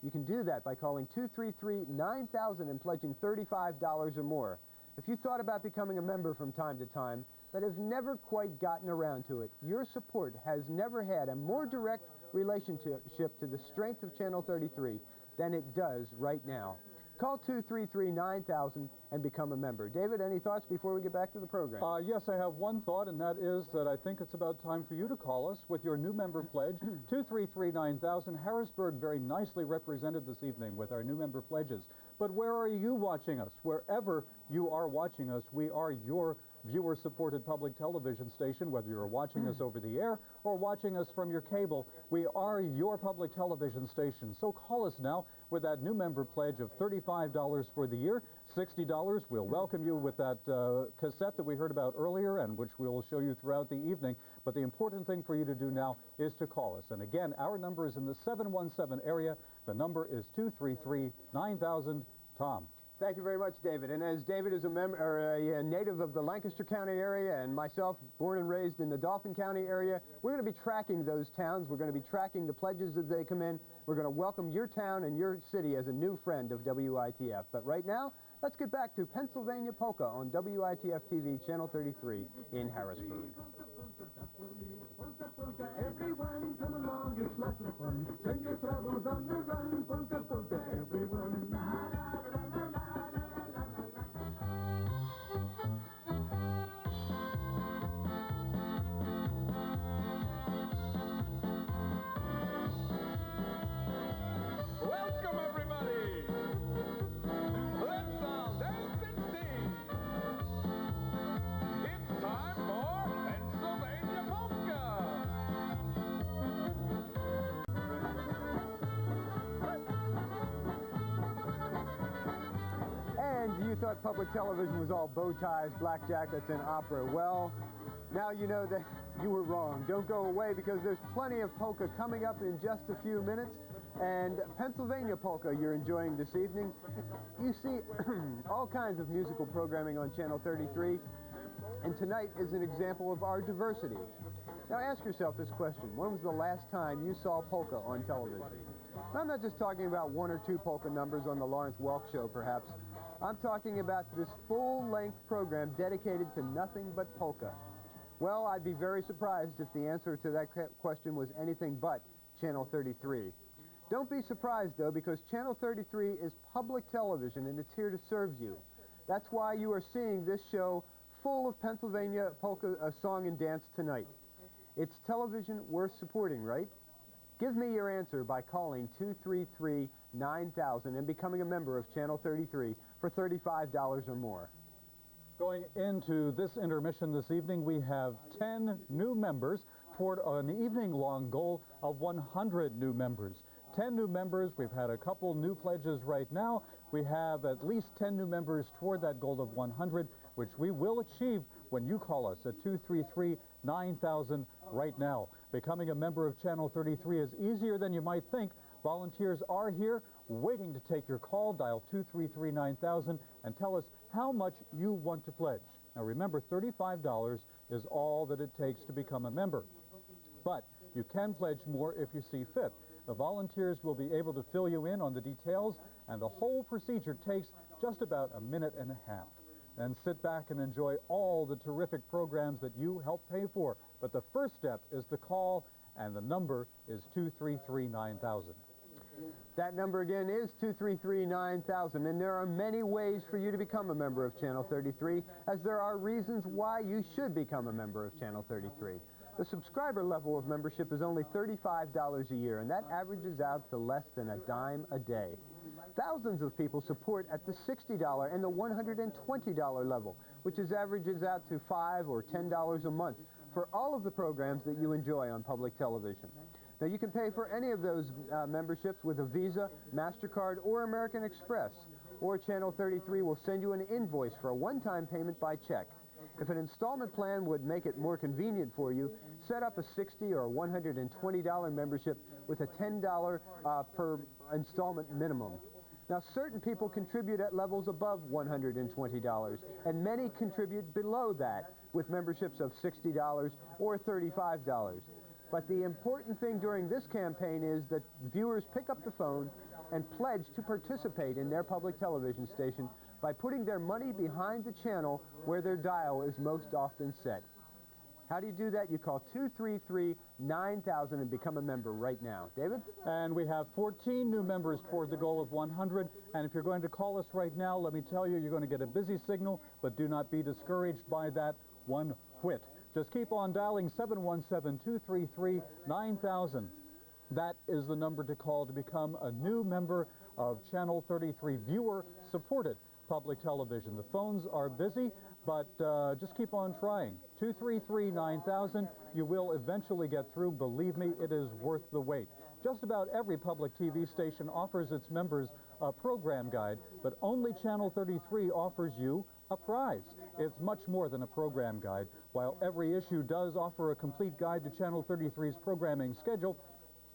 You can do that by calling 233-9000 and pledging $35 or more. If you thought about becoming a member from time to time, but have never quite gotten around to it, your support has never had a more direct relationship to the strength of Channel 33 than it does right now. Call 233-9000 and become a member. David, any thoughts before we get back to the program? Yes, I have one thought, and that is that I think it's about time for you to call us with your new member pledge, 233-9000. Harrisburg very nicely represented this evening with our new member pledges. But where are you watching us? Wherever you are watching us, we are your viewer-supported public television station, whether you're watching us over the air or watching us from your cable. We are your public television station. So call us now with that new member pledge of $35 for the year, $60. We'll welcome you with that cassette that we heard about earlier and which we'll show you throughout the evening. But the important thing for you to do now is to call us. And again, our number is in the 717 area. The number is 233-9000. Tom. Thank you very much, David. And as David is a native of the Lancaster County area, and myself, born and raised in the Dauphin County area, we're going to be tracking those towns. We're going to be tracking the pledges as they come in. We're going to welcome your town and your city as a new friend of WITF. But right now, let's get back to Pennsylvania Polka on WITF-TV, Channel 33 in Harrisburg. Polka, polka, everyone, come along, it's lots of fun. Send your troubles on the run. Polka, polka, everyone. Welcome, everybody. Let's all dance and sing. It's time for Pennsylvania Polka. And you thought public television was all bow ties, black jackets, and opera. Well, now you know that you were wrong. Don't go away because there's plenty of polka coming up in just a few minutes. And Pennsylvania Polka you're enjoying this evening. You see all kinds of musical programming on Channel 33, and tonight is an example of our diversity. Now ask yourself this question: when was the last time you saw polka on television? I'm not just talking about one or two polka numbers on the Lawrence Welk show, perhaps. I'm talking about this full-length program dedicated to nothing but polka. Well, I'd be very surprised if the answer to that question was anything but Channel 33. Don't be surprised, though, because Channel 33 is public television and it's here to serve you. That's why you are seeing this show full of Pennsylvania polka song and dance tonight. It's television worth supporting, right? Give me your answer by calling 233-9000 and becoming a member of Channel 33 for $35 or more. Going into this intermission this evening, we have 10 new members toward an evening-long goal of 100 new members. 10 new members. We've had a couple new pledges right now. We have at least 10 new members toward that goal of 100, which we will achieve when you call us at 233-9000 right now. Becoming a member of Channel 33 is easier than you might think. Volunteers are here waiting to take your call. Dial 233-9000 and tell us how much you want to pledge. Now remember, $35 is all that it takes to become a member. But you can pledge more if you see fit. The volunteers will be able to fill you in on the details, and the whole procedure takes just about a minute and a half. Then sit back and enjoy all the terrific programs that you help pay for. But the first step is to call, and the number is 233-9000. That number again is 233-9000, and there are many ways for you to become a member of Channel 33, as there are reasons why you should become a member of Channel 33. The subscriber level of membership is only $35 a year, and that averages out to less than a dime a day. Thousands of people support at the $60 and the $120 level, which averages out to $5 or $10 a month for all of the programs that you enjoy on public television. Now, you can pay for any of those memberships with a Visa, MasterCard, or American Express, or Channel 33 will send you an invoice for a one-time payment by check. If an installment plan would make it more convenient for you, set up a $60 or $120 membership with a $10 per installment minimum. Now, certain people contribute at levels above $120, and many contribute below that with memberships of $60 or $35. But the important thing during this campaign is that viewers pick up the phone and pledge to participate in their public television station by putting their money behind the channel where their dial is most often set. How do you do that? You call 233-9000 and become a member right now. David? And we have 14 new members toward the goal of 100. And if you're going to call us right now, let me tell you, you're going to get a busy signal, but do not be discouraged by that one whit. Just keep on dialing 717-233-9000. That is the number to call to become a new member of Channel 33 viewer-supported public television. The phones are busy, but just keep on trying. 233-9000. You will eventually get through. Believe me, it is worth the wait. Just about every public TV station offers its members a program guide, but only Channel 33 offers you a prize. It's much more than a program guide. While every issue does offer a complete guide to Channel 33's programming schedule,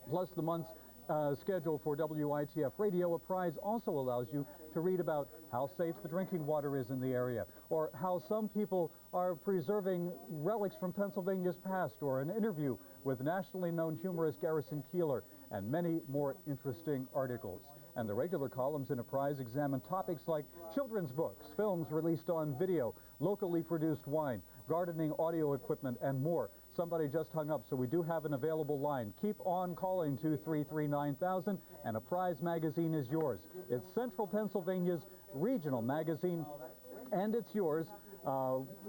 plus the month's schedule for WITF Radio, a prize also allows you to read about how safe the drinking water is in the area, or how some people are preserving relics from Pennsylvania's past, or an interview with nationally known humorist Garrison Keillor, and many more interesting articles. And the regular columns in a prize examine topics like children's books, films released on video, locally produced wine, gardening audio equipment, and more. Somebody just hung up, so we do have an available line. Keep on calling 233-9000, and a prize magazine is yours. It's Central Pennsylvania's regional magazine, and it's yours.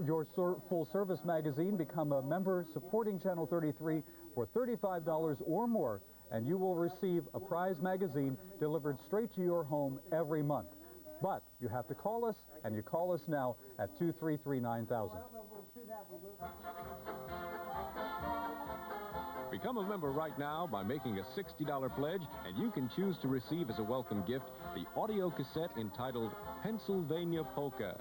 Your full-service magazine. Become a member supporting Channel 33 for $35 or more, and you will receive a prize magazine delivered straight to your home every month. But you have to call us, and you call us now at 233-9000. Become a member right now by making a $60 pledge, and you can choose to receive as a welcome gift the audio cassette entitled Pennsylvania Polka.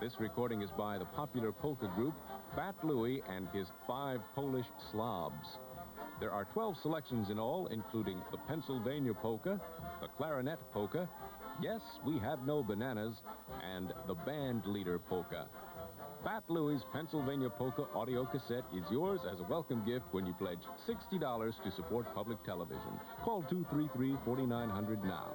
This recording is by the popular polka group Fat Louie and his 5 Polish Slavs. There are 12 selections in all, including the Pennsylvania Polka, the Clarinet Polka, Yes, We Have No Bananas, and the Band Leader Polka. Fat Louie's Pennsylvania Polka audio cassette is yours as a welcome gift when you pledge $60 to support public television. Call 233-4900 now.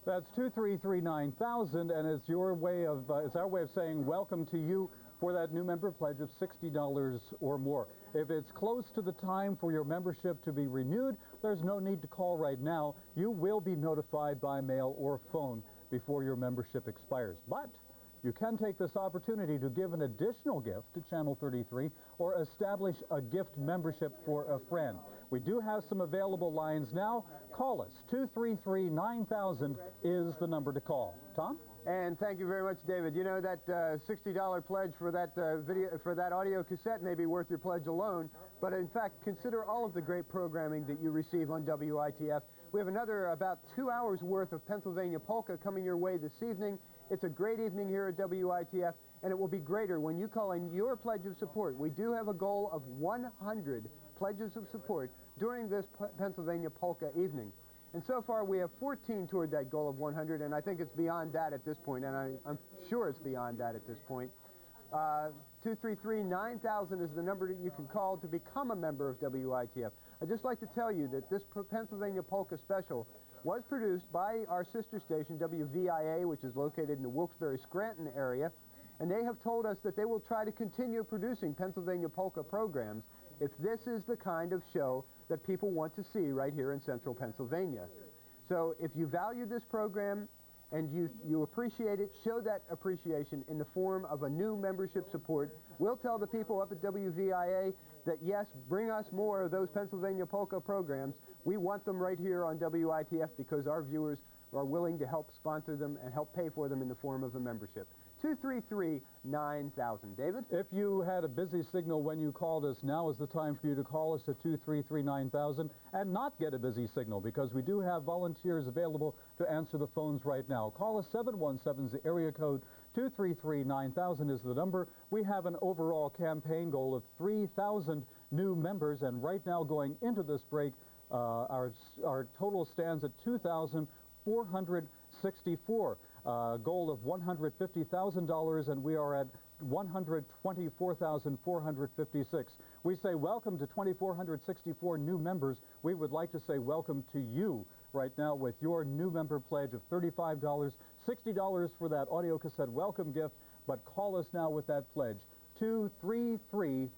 That's 233-9000, and it's your way of, it's our way of saying welcome to you for that new member pledge of $60 or more. If it's close to the time for your membership to be renewed, there's no need to call right now. You will be notified by mail or phone before your membership expires. But you can take this opportunity to give an additional gift to Channel 33 or establish a gift membership for a friend. We do have some available lines now. Call us. 233-9000 is the number to call. Tom? And thank you very much, David. You know, that $60 pledge for that for that audio cassette may be worth your pledge alone, but in fact, consider all of the great programming that you receive on WITF. We have another about 2 hours worth of Pennsylvania Polka coming your way this evening. It's a great evening here at WITF, and it will be greater when you call in your pledge of support. We do have a goal of 100 pledges of support during this Pennsylvania Polka evening. And so far, we have 14 toward that goal of 100, and I think it's beyond that at this point, and I'm sure it's beyond that at this point. 233-9000 is the number that you can call to become a member of WITF. I'd just like to tell you that this Pennsylvania Polka special was produced by our sister station, WVIA, which is located in the Wilkes-Barre-Scranton area, and they have told us that they will try to continue producing Pennsylvania Polka programs if this is the kind of show that people want to see right here in central Pennsylvania. So if you value this program and you appreciate it, show that appreciation in the form of a new membership support. We'll tell the people up at WVIA that, yes, bring us more of those Pennsylvania Polka programs. We want them right here on WITF because our viewers are willing to help sponsor them and help pay for them in the form of a membership. 233-9000. David? If you had a busy signal when you called us, now is the time for you to call us at 233-9000 and not get a busy signal, because we do have volunteers available to answer the phones right now. Call us. 717 is the area code. 233-9000 is the number. We have an overall campaign goal of 3,000 new members, and right now, going into this break, our total stands at 2,464. Goal of $150,000, and we are at 124,456. We say welcome to 2,464 new members. We would like to say welcome to you right now with your new member pledge of $35, $60 for that audio cassette welcome gift, but call us now with that pledge, 233-9000.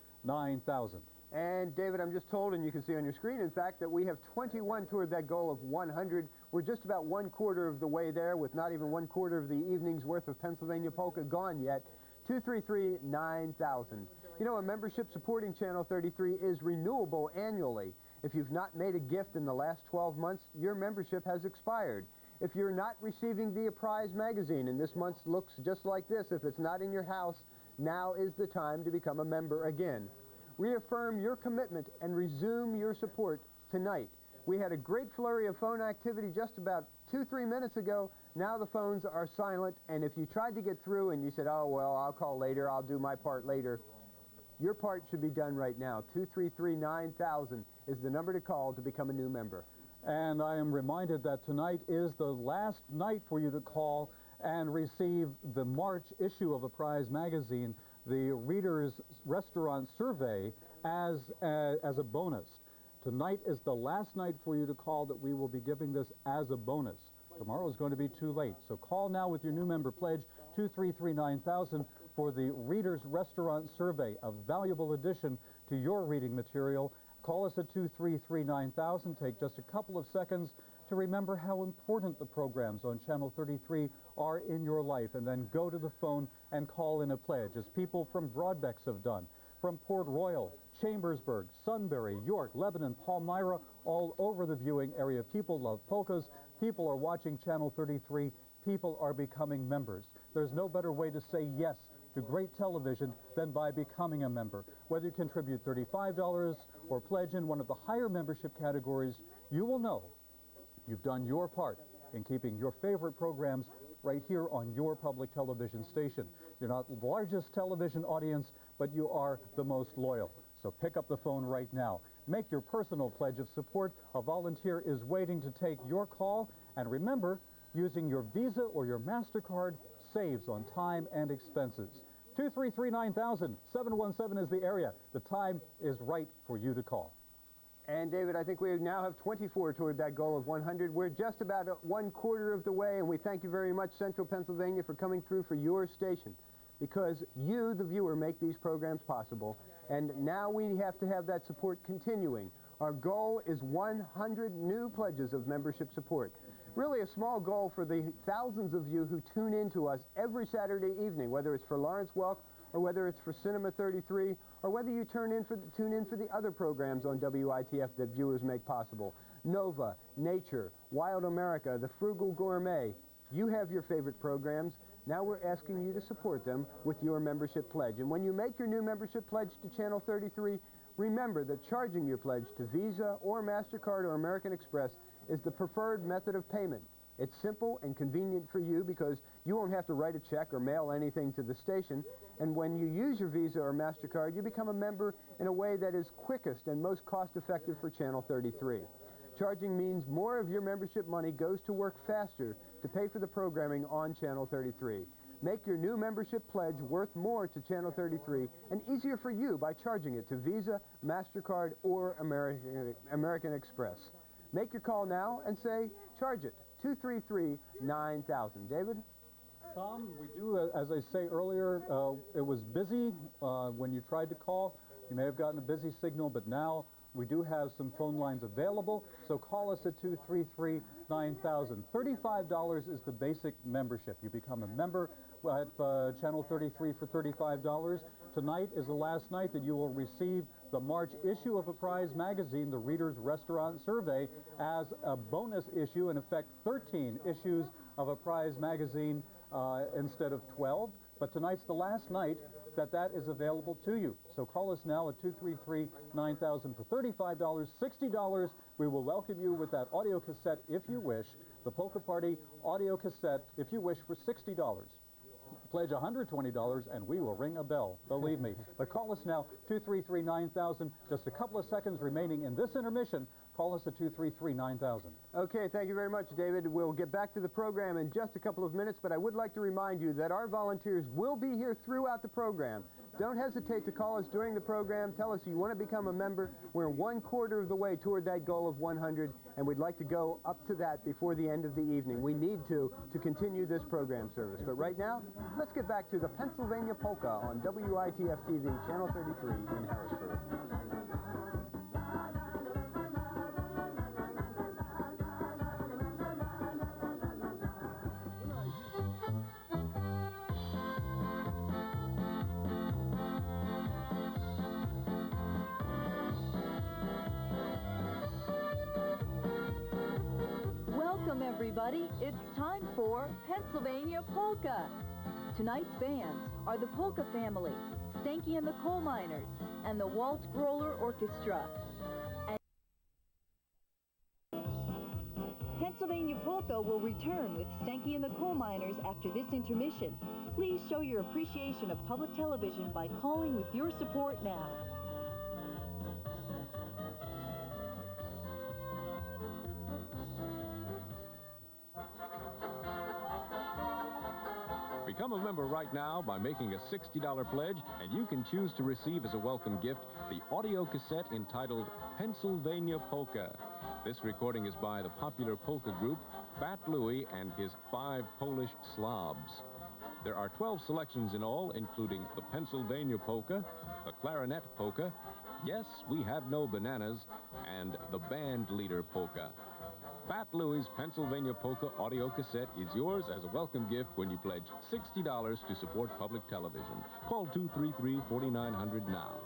And David, I'm just told, and you can see on your screen, in fact, that we have 21 toward that goal of 100. We're just about 1/4 of the way there, with not even 1/4 of the evening's worth of Pennsylvania Polka gone yet. 233-9000. You know, a membership supporting Channel 33 is renewable annually. If you've not made a gift in the last 12 months, your membership has expired. If you're not receiving the Prize magazine, and this month's looks just like this, if it's not in your house, now is the time to become a member again. Reaffirm your commitment and resume your support tonight. We had a great flurry of phone activity just about 2-3 minutes ago. Now the phones are silent, and if you tried to get through and you said, oh, well, I'll call later, I'll do my part later, your part should be done right now. 233-9000 is the number to call to become a new member. And I am reminded that tonight is the last night for you to call and receive the March issue of a Prize magazine, the Reader's Restaurant Survey, as a bonus. Tonight is the last night for you to call that we will be giving this as a bonus. Tomorrow is going to be too late, so call now with your new member pledge, 233-9000, for the Reader's Restaurant Survey, a valuable addition to your reading material. Call us at 233-9000. Take just a couple of seconds to remember how important the programs on Channel 33 are in your life, and then go to the phone and call in a pledge, as people from Broadbex have done, from Port Royal, Chambersburg, Sunbury, York, Lebanon, Palmyra, all over the viewing area. People love polkas. People are watching Channel 33. People are becoming members. There's no better way to say yes to great television than by becoming a member. Whether you contribute $35 or pledge in one of the higher membership categories, you will know you've done your part in keeping your favorite programs right here on your public television station. You're not the largest television audience, but you are the most loyal. So pick up the phone right now. Make your personal pledge of support. A volunteer is waiting to take your call. And remember, using your Visa or your MasterCard saves on time and expenses. 233-9000, 717 is the area. The time is right for you to call. And David, I think we now have 24 toward that goal of 100. We're just about 1/4 of the way, and we thank you very much, Central Pennsylvania, for coming through for your station. because you, the viewer, make these programs possible, and now we have to have that support continuing. Our goal is 100 new pledges of membership support. Really a small goal for the thousands of you who tune in to us every Saturday evening, whether it's for Lawrence Welk or whether it's for Cinema 33, or whether you tune in for the other programs on WITF that viewers make possible. Nova, Nature, Wild America, The Frugal Gourmet. You have your favorite programs. Now we're asking you to support them with your membership pledge. And when you make your new membership pledge to Channel 33, remember that charging your pledge to Visa or MasterCard or American Express is the preferred method of payment. It's simple and convenient for you because you won't have to write a check or mail anything to the station. And when you use your Visa or MasterCard, you become a member in a way that is quickest and most cost-effective for Channel 33. Charging means more of your membership money goes to work faster to pay for the programming on Channel 33. Make your new membership pledge worth more to Channel 33 and easier for you by charging it to Visa, MasterCard, or American Express. Make your call now and say, charge it, 233-9000. David? Tom, we do, as I say earlier, it was busy when you tried to call. You may have gotten a busy signal, but now we do have some phone lines available, so call us at 233-9000. $35 is the basic membership. You become a member at Channel 33 for $35. Tonight is the last night that you will receive the March issue of Apprise magazine, the Reader's Restaurant Survey, as a bonus issue. In effect, 13 issues of Apprise magazine instead of 12. But tonight's the last night that is available to you. So call us now at 233-9000 for $35, $60. We will welcome you with that audio cassette if you wish, the Polka Party audio cassette if you wish for $60. Pledge $120 and we will ring a bell, believe me. But call us now, 233-9000. Just a couple of seconds remaining in this intermission. Call us at 233-9000. Okay, thank you very much, David. We'll get back to the program in just a couple of minutes, but I would like to remind you that our volunteers will be here throughout the program. Don't hesitate to call us during the program. Tell us you want to become a member. We're 1/4 of the way toward that goal of 100, and we'd like to go up to that before the end of the evening. We need to continue this program service. But right now, let's get back to the Pennsylvania Polka on WITF-TV, Channel 33 in Harrisburg. Welcome, everybody. It's time for Pennsylvania Polka. Tonight's bands are the Polka Family, Stanky and the Coal Miners, and the Waltz Growler Orchestra. And Pennsylvania Polka will return with Stanky and the Coal Miners after this intermission. Please show your appreciation of public television by calling with your support now. Become a member right now by making a $60 pledge, and you can choose to receive as a welcome gift the audio cassette entitled Pennsylvania Polka. This recording is by the popular polka group Fat Louie and his 5 Polish Slobs. There are 12 selections in all, including the Pennsylvania Polka, the Clarinet Polka, Yes, We Have No Bananas, and the Band Leader Polka. Fat Louie's Pennsylvania Polka audio cassette is yours as a welcome gift when you pledge $60 to support public television. Call 233-4900 now.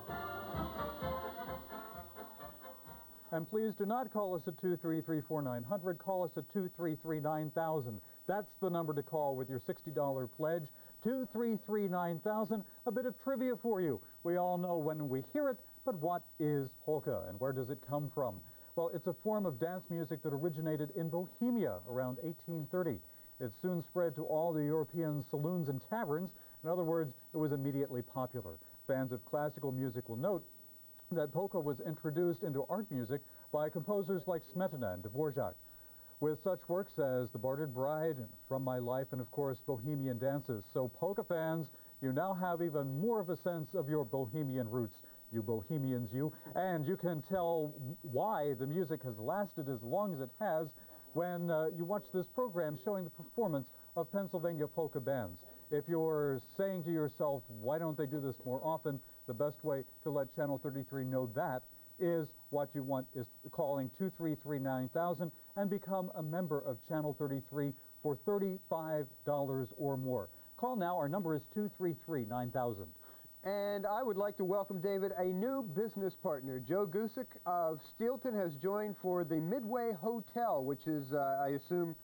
And please do not call us at 233-4900. Call us at 233-9000. That's the number to call with your $60 pledge. 233-9000. A bit of trivia for you. We all know when we hear it, but what is polka and where does it come from? Well, it's a form of dance music that originated in Bohemia around 1830. It soon spread to all the European saloons and taverns. In other words, it was immediately popular. Fans of classical music will note that polka was introduced into art music by composers like Smetana and Dvorak. With such works as The Bartered Bride, From My Life, and of course, Bohemian Dances. So polka fans, you now have even more of a sense of your Bohemian roots. You Bohemians, you. And you can tell why the music has lasted as long as it has when you watch this program showing the performance of Pennsylvania polka bands. If you're saying to yourself, why don't they do this more often, the best way to let Channel 33 know that is what you want is calling 233-9000 and become a member of Channel 33 for $35 or more. Call now. Our number is 233-9000. And I would like to welcome, David, a new business partner. Joe Gusick of Steelton has joined for the Midway Hotel, which is, I assume,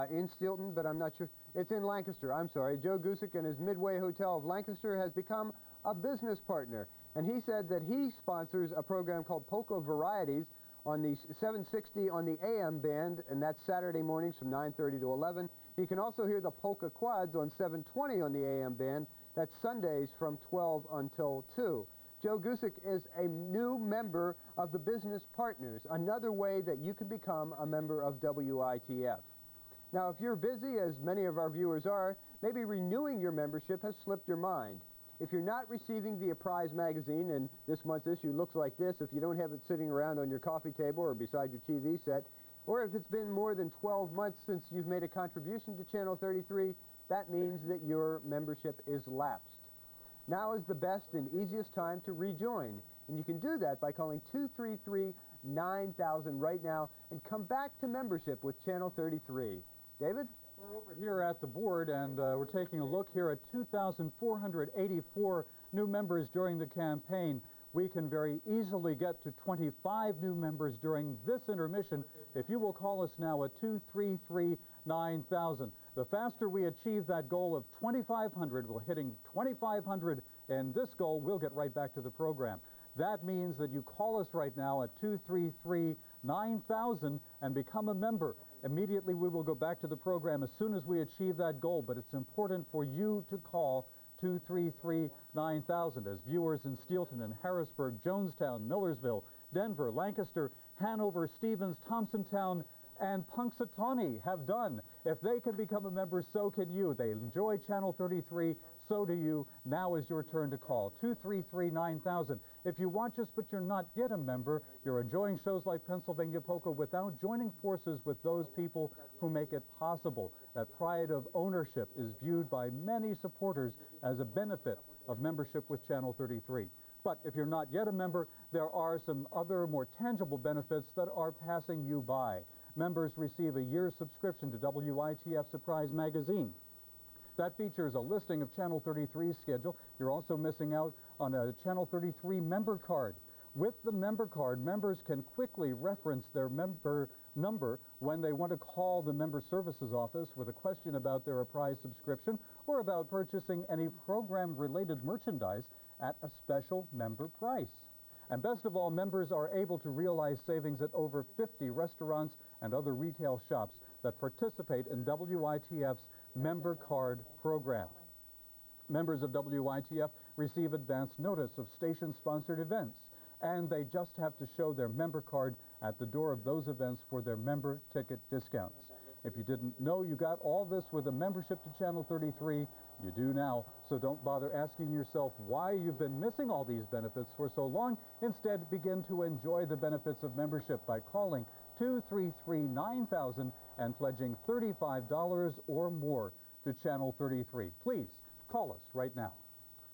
in Steelton, but I'm not sure. It's in Lancaster. I'm sorry. Joe Gusick and his Midway Hotel of Lancaster has become a business partner. And he said that he sponsors a program called Polka Varieties on the 760 on the AM band, and that's Saturday mornings from 9:30 to 11. You can also hear the Polka Quads on 720 on the AM band. That's Sundays from 12 until 2. Joe Gusick is a new member of the Business Partners, another way that you can become a member of WITF. Now, if you're busy, as many of our viewers are, maybe renewing your membership has slipped your mind. If you're not receiving the Apprise magazine, and this month's issue looks like this, if you don't have it sitting around on your coffee table or beside your TV set, or if it's been more than 12 months since you've made a contribution to Channel 33, that means that your membership is lapsed. Now is the best and easiest time to rejoin, and you can do that by calling 233-9000 right now and come back to membership with Channel 33. David? We're over here at the board, and we're taking a look here at 2,484 new members during the campaign. We can very easily get to 25 new members during this intermission if you will call us now at 233-9000. The faster we achieve that goal of 2,500, we're hitting 2,500, and this goal, we'll get right back to the program. That means that you call us right now at 233-9000 and become a member. Immediately, we will go back to the program as soon as we achieve that goal, but it's important for you to call 233-9000 as viewers in Steelton and Harrisburg, Jonestown, Millersville, Denver, Lancaster, Hanover, Stevens, Thompsontown, and Punxsutawney have done. If they can become a member, so can you. They enjoy Channel 33, so do you. Now is your turn to call, 233-9000. If you watch us but you're not yet a member, you're enjoying shows like Pennsylvania Polka without joining forces with those people who make it possible. That pride of ownership is viewed by many supporters as a benefit of membership with Channel 33. But if you're not yet a member, there are some other more tangible benefits that are passing you by. Members receive a year's subscription to WITF Surprise magazine. That features a listing of Channel 33's schedule. You're also missing out on a Channel 33 member card. With the member card, members can quickly reference their member number when they want to call the member services office with a question about their Apprise subscription or about purchasing any program-related merchandise at a special member price. And best of all, members are able to realize savings at over 50 restaurants and other retail shops that participate in WITF's member card program. Members of WITF receive advance notice of station-sponsored events, and they just have to show their member card at the door of those events for their member ticket discounts. If you didn't know you got all this with a membership to Channel 33, you do now, so don't bother asking yourself why you've been missing all these benefits for so long. Instead, begin to enjoy the benefits of membership by calling 233-9000 and pledging $35 or more to Channel 33. Please, call us right now.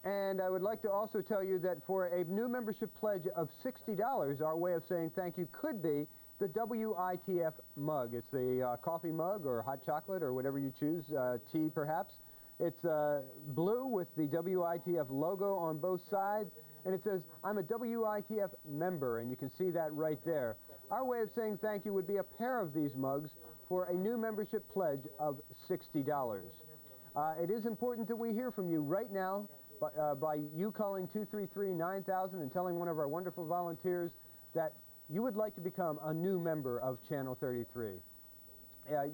And I would like to also tell you that for a new membership pledge of $60, our way of saying thank you could be the WITF mug. It's the coffee mug or hot chocolate or whatever you choose, tea perhaps. It's blue with the WITF logo on both sides, and it says, I'm a WITF member, and you can see that right there. Our way of saying thank you would be a pair of these mugs for a new membership pledge of $60. It is important that we hear from you right now by you calling 233-9000 and telling one of our wonderful volunteers that you would like to become a new member of Channel 33.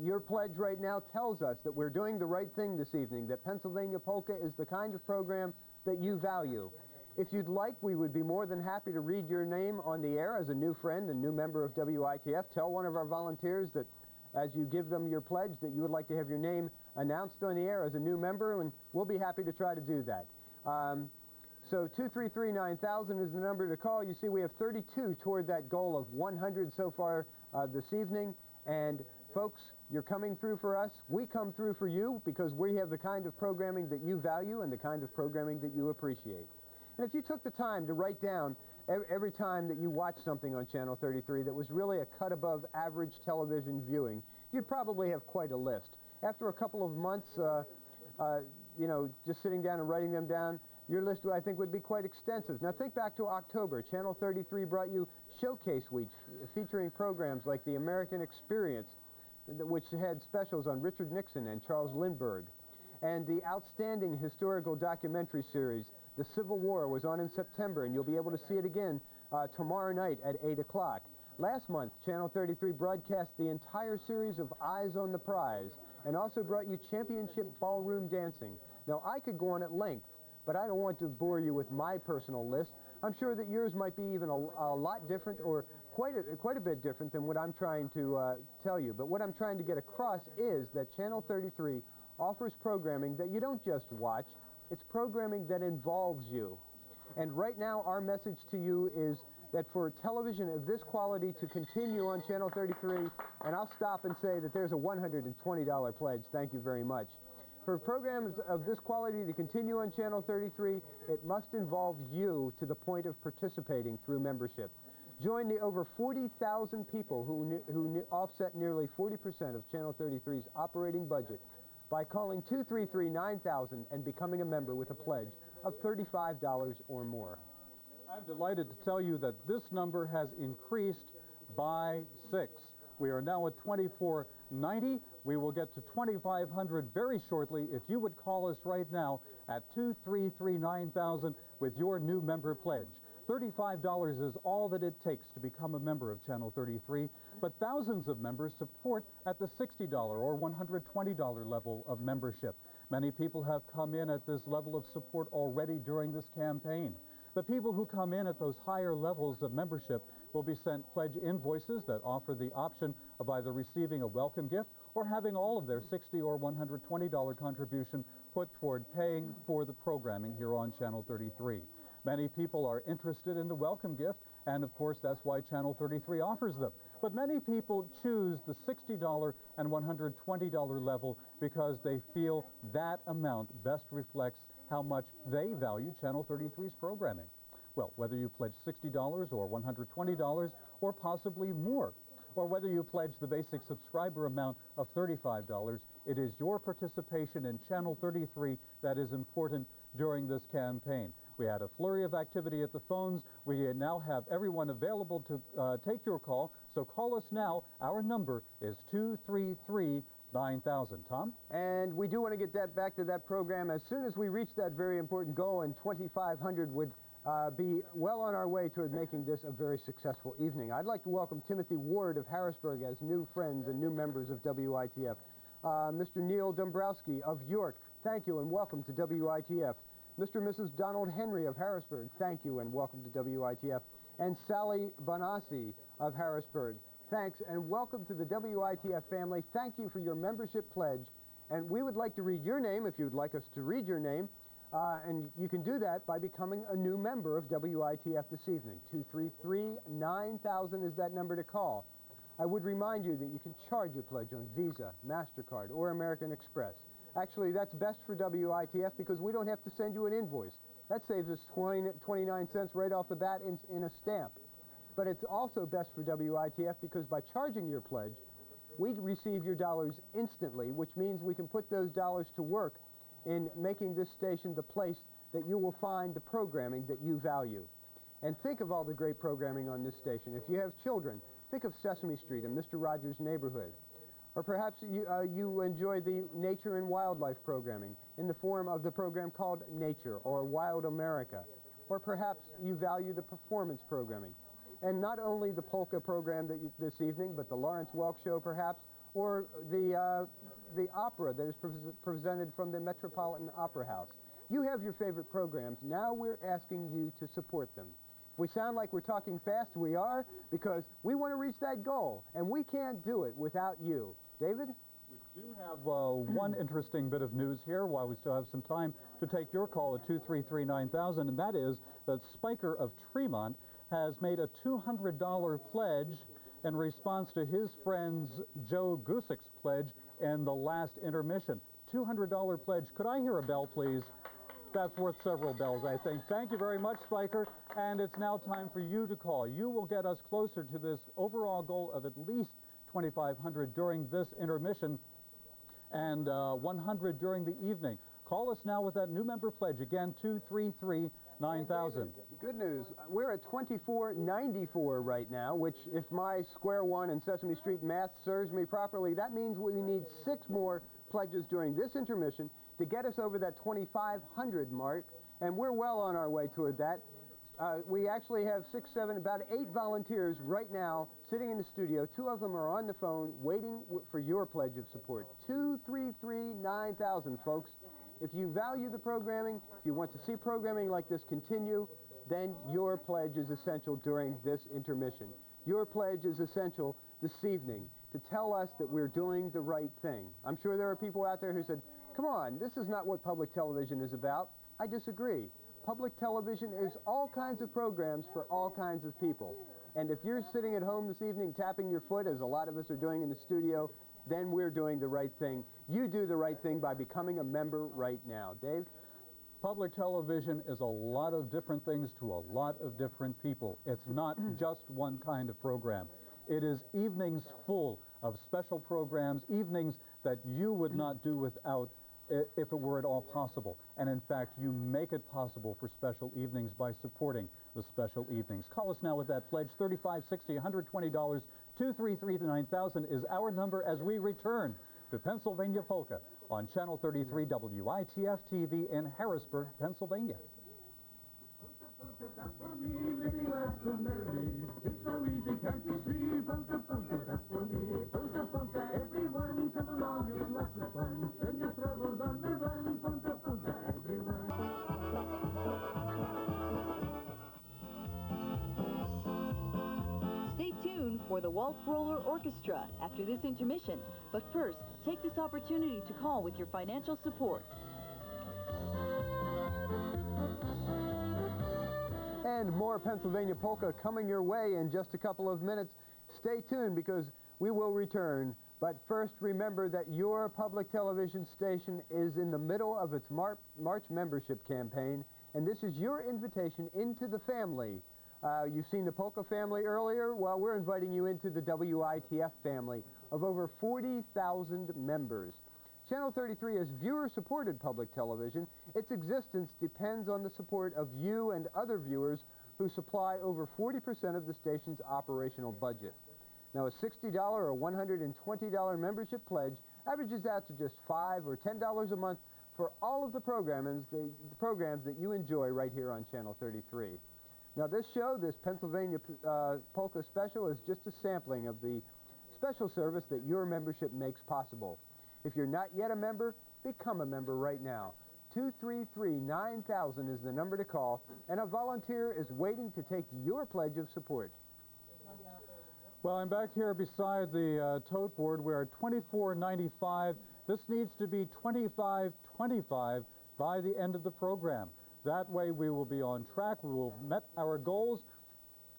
Your pledge right now tells us that we're doing the right thing this evening, that Pennsylvania Polka is the kind of program that you value. If you'd like, we would be more than happy to read your name on the air as a new friend and new member of WITF. Tell one of our volunteers that as you give them your pledge that you would like to have your name announced on the air as a new member, and we'll be happy to try to do that. So 233-9000 is the number to call. You see we have 32 toward that goal of 100 so far this evening, and Folks, you're coming through for us. We come through for you because we have the kind of programming that you value and the kind of programming that you appreciate. And if you took the time to write down every time that you watched something on Channel 33 that was really a cut above average television viewing, you'd probably have quite a list. After a couple of months, you know, just sitting down and writing them down, your list, I think, would be quite extensive. Now, think back to October. Channel 33 brought you Showcase Week, featuring programs like The American Experience, which had specials on Richard Nixon and Charles Lindbergh. And the outstanding historical documentary series, The Civil War, was on in September, and you'll be able to see it again tomorrow night at 8 o'clock. Last month, Channel 33 broadcast the entire series of Eyes on the Prize, and also brought you Championship Ballroom Dancing. Now, I could go on at length, but I don't want to bore you with my personal list. I'm sure that yours might be even a lot different, or quite a bit different than what I'm trying to tell you. But what I'm trying to get across is that Channel 33 offers programming that you don't just watch. It's programming that involves you. And right now, our message to you is that for television of this quality to continue on Channel 33, and I'll stop and say that there's a $120 pledge. Thank you very much. For programs of this quality to continue on Channel 33, it must involve you to the point of participating through membership. Join the over 40,000 people who offset nearly 40% of Channel 33's operating budget by calling 233-9000 and becoming a member with a pledge of $35 or more. I'm delighted to tell you that this number has increased by 6. We are now at $24.90. We will get to $2,500 very shortly if you would call us right now at 233-9000 with your new member pledge. $35 is all that it takes to become a member of Channel 33, but thousands of members support at the $60 or $120 level of membership. Many people have come in at this level of support already during this campaign. The people who come in at those higher levels of membership will be sent pledge invoices that offer the option of either receiving a welcome gift or having all of their $60 or $120 contribution put toward paying for the programming here on Channel 33. Many people are interested in the welcome gift, and of course that's why Channel 33 offers them. But many people choose the $60 and $120 level because they feel that amount best reflects how much they value Channel 33's programming. Well, whether you pledge $60 or $120 or possibly more, or whether you pledge the basic subscriber amount of $35, it is your participation in Channel 33 that is important during this campaign. We had a flurry of activity at the phones. We now have everyone available to take your call, so call us now. Our number is 233-9000. Tom? And we do want to get that back to that program as soon as we reach that very important goal, and 2,500 would be well on our way toward making this a very successful evening. I'd like to welcome Timothy Ward of Harrisburg as new friends and new members of WITF. Mr. Neil Dombrowski of York, thank you and welcome to WITF. Mr. and Mrs. Donald Henry of Harrisburg, thank you and welcome to WITF. And Sally Bonassi of Harrisburg, thanks and welcome to the WITF family. Thank you for your membership pledge. And we would like to read your name if you would like us to read your name. And you can do that by becoming a new member of WITF this evening. 233-9000 is that number to call. I would remind you that you can charge your pledge on Visa, MasterCard, or American Express. Actually, that's best for WITF because we don't have to send you an invoice. That saves us 29 cents right off the bat in a stamp. But it's also best for WITF because by charging your pledge, we receive your dollars instantly, which means we can put those dollars to work in making this station the place that you will find the programming that you value. And think of all the great programming on this station. If you have children, think of Sesame Street and Mr. Rogers' Neighborhood. Or perhaps you enjoy the nature and wildlife programming in the form of the program called Nature or Wild America. Or perhaps you value the performance programming. And not only the Polka program this evening, but the Lawrence Welk show perhaps, or the opera that is presented from the Metropolitan Opera House. You have your favorite programs. Now we're asking you to support them. If we sound like we're talking fast, we are, because we want to reach that goal, and we can't do it without you. David? We do have one interesting bit of news here while we still have some time to take your call at 233-9000, and that is that Spiker of Tremont has made a $200 pledge in response to his friend's Joe Gusick's pledge in the last intermission. $200 pledge. Could I hear a bell, please? That's worth several bells, I think. Thank you very much, Spiker. And it's now time for you to call. You will get us closer to this overall goal of at least $2,500 during this intermission and $100 during the evening. Call us now with that new member pledge. Again, 233-9000. Good news. We're at $24.94 right now, which, if my square one and Sesame Street math serves me properly, that means we need 6 more pledges during this intermission to get us over that $2,500 mark, and we're well on our way toward that. We actually have 6, 7, about 8 volunteers right now sitting in the studio. 2 of them are on the phone waiting for your pledge of support. 233-9000, folks. If you value the programming, if you want to see programming like this continue, then your pledge is essential during this intermission. Your pledge is essential this evening to tell us that we're doing the right thing. I'm sure there are people out there who said, come on, this is not what public television is about. I disagree. Public television is all kinds of programs for all kinds of people. And if you're sitting at home this evening tapping your foot, as a lot of us are doing in the studio, then we're doing the right thing. You do the right thing by becoming a member right now. Dave? Public television is a lot of different things to a lot of different people. It's not just one kind of program. It is evenings full of special programs, evenings that you would not do without if it were at all possible. And in fact, you make it possible for special evenings by supporting the special evenings. Call us now with that pledge, $35, $60, $120, 233-9000 is our number as we return to Pennsylvania Polka on Channel 33 WITF-TV in Harrisburg, Pennsylvania. Stay tuned for the Waltz Roller Orchestra after this intermission. But first, take this opportunity to call with your financial support. And more Pennsylvania Polka coming your way in just a couple of minutes. Stay tuned because we will return. But first, remember that your public television station is in the middle of its March membership campaign, and this is your invitation into the family. You've seen the Polka family earlier. Well, we're inviting you into the WITF family of over 40,000 members. Channel 33 is viewer-supported public television. Its existence depends on the support of you and other viewers who supply over 40% of the station's operational budget. Now, a $60 or $120 membership pledge averages out to just $5 or $10 a month for all of the programs that you enjoy right here on Channel 33. Now, this show, this Pennsylvania Polka Special, is just a sampling of the special service that your membership makes possible. If you're not yet a member, become a member right now. 233-9000 is the number to call, and a volunteer is waiting to take your pledge of support. Well, I'm back here beside the tote board. We're at $24.95. This needs to be $25.25 by the end of the program. That way we will be on track, we will have met our goals,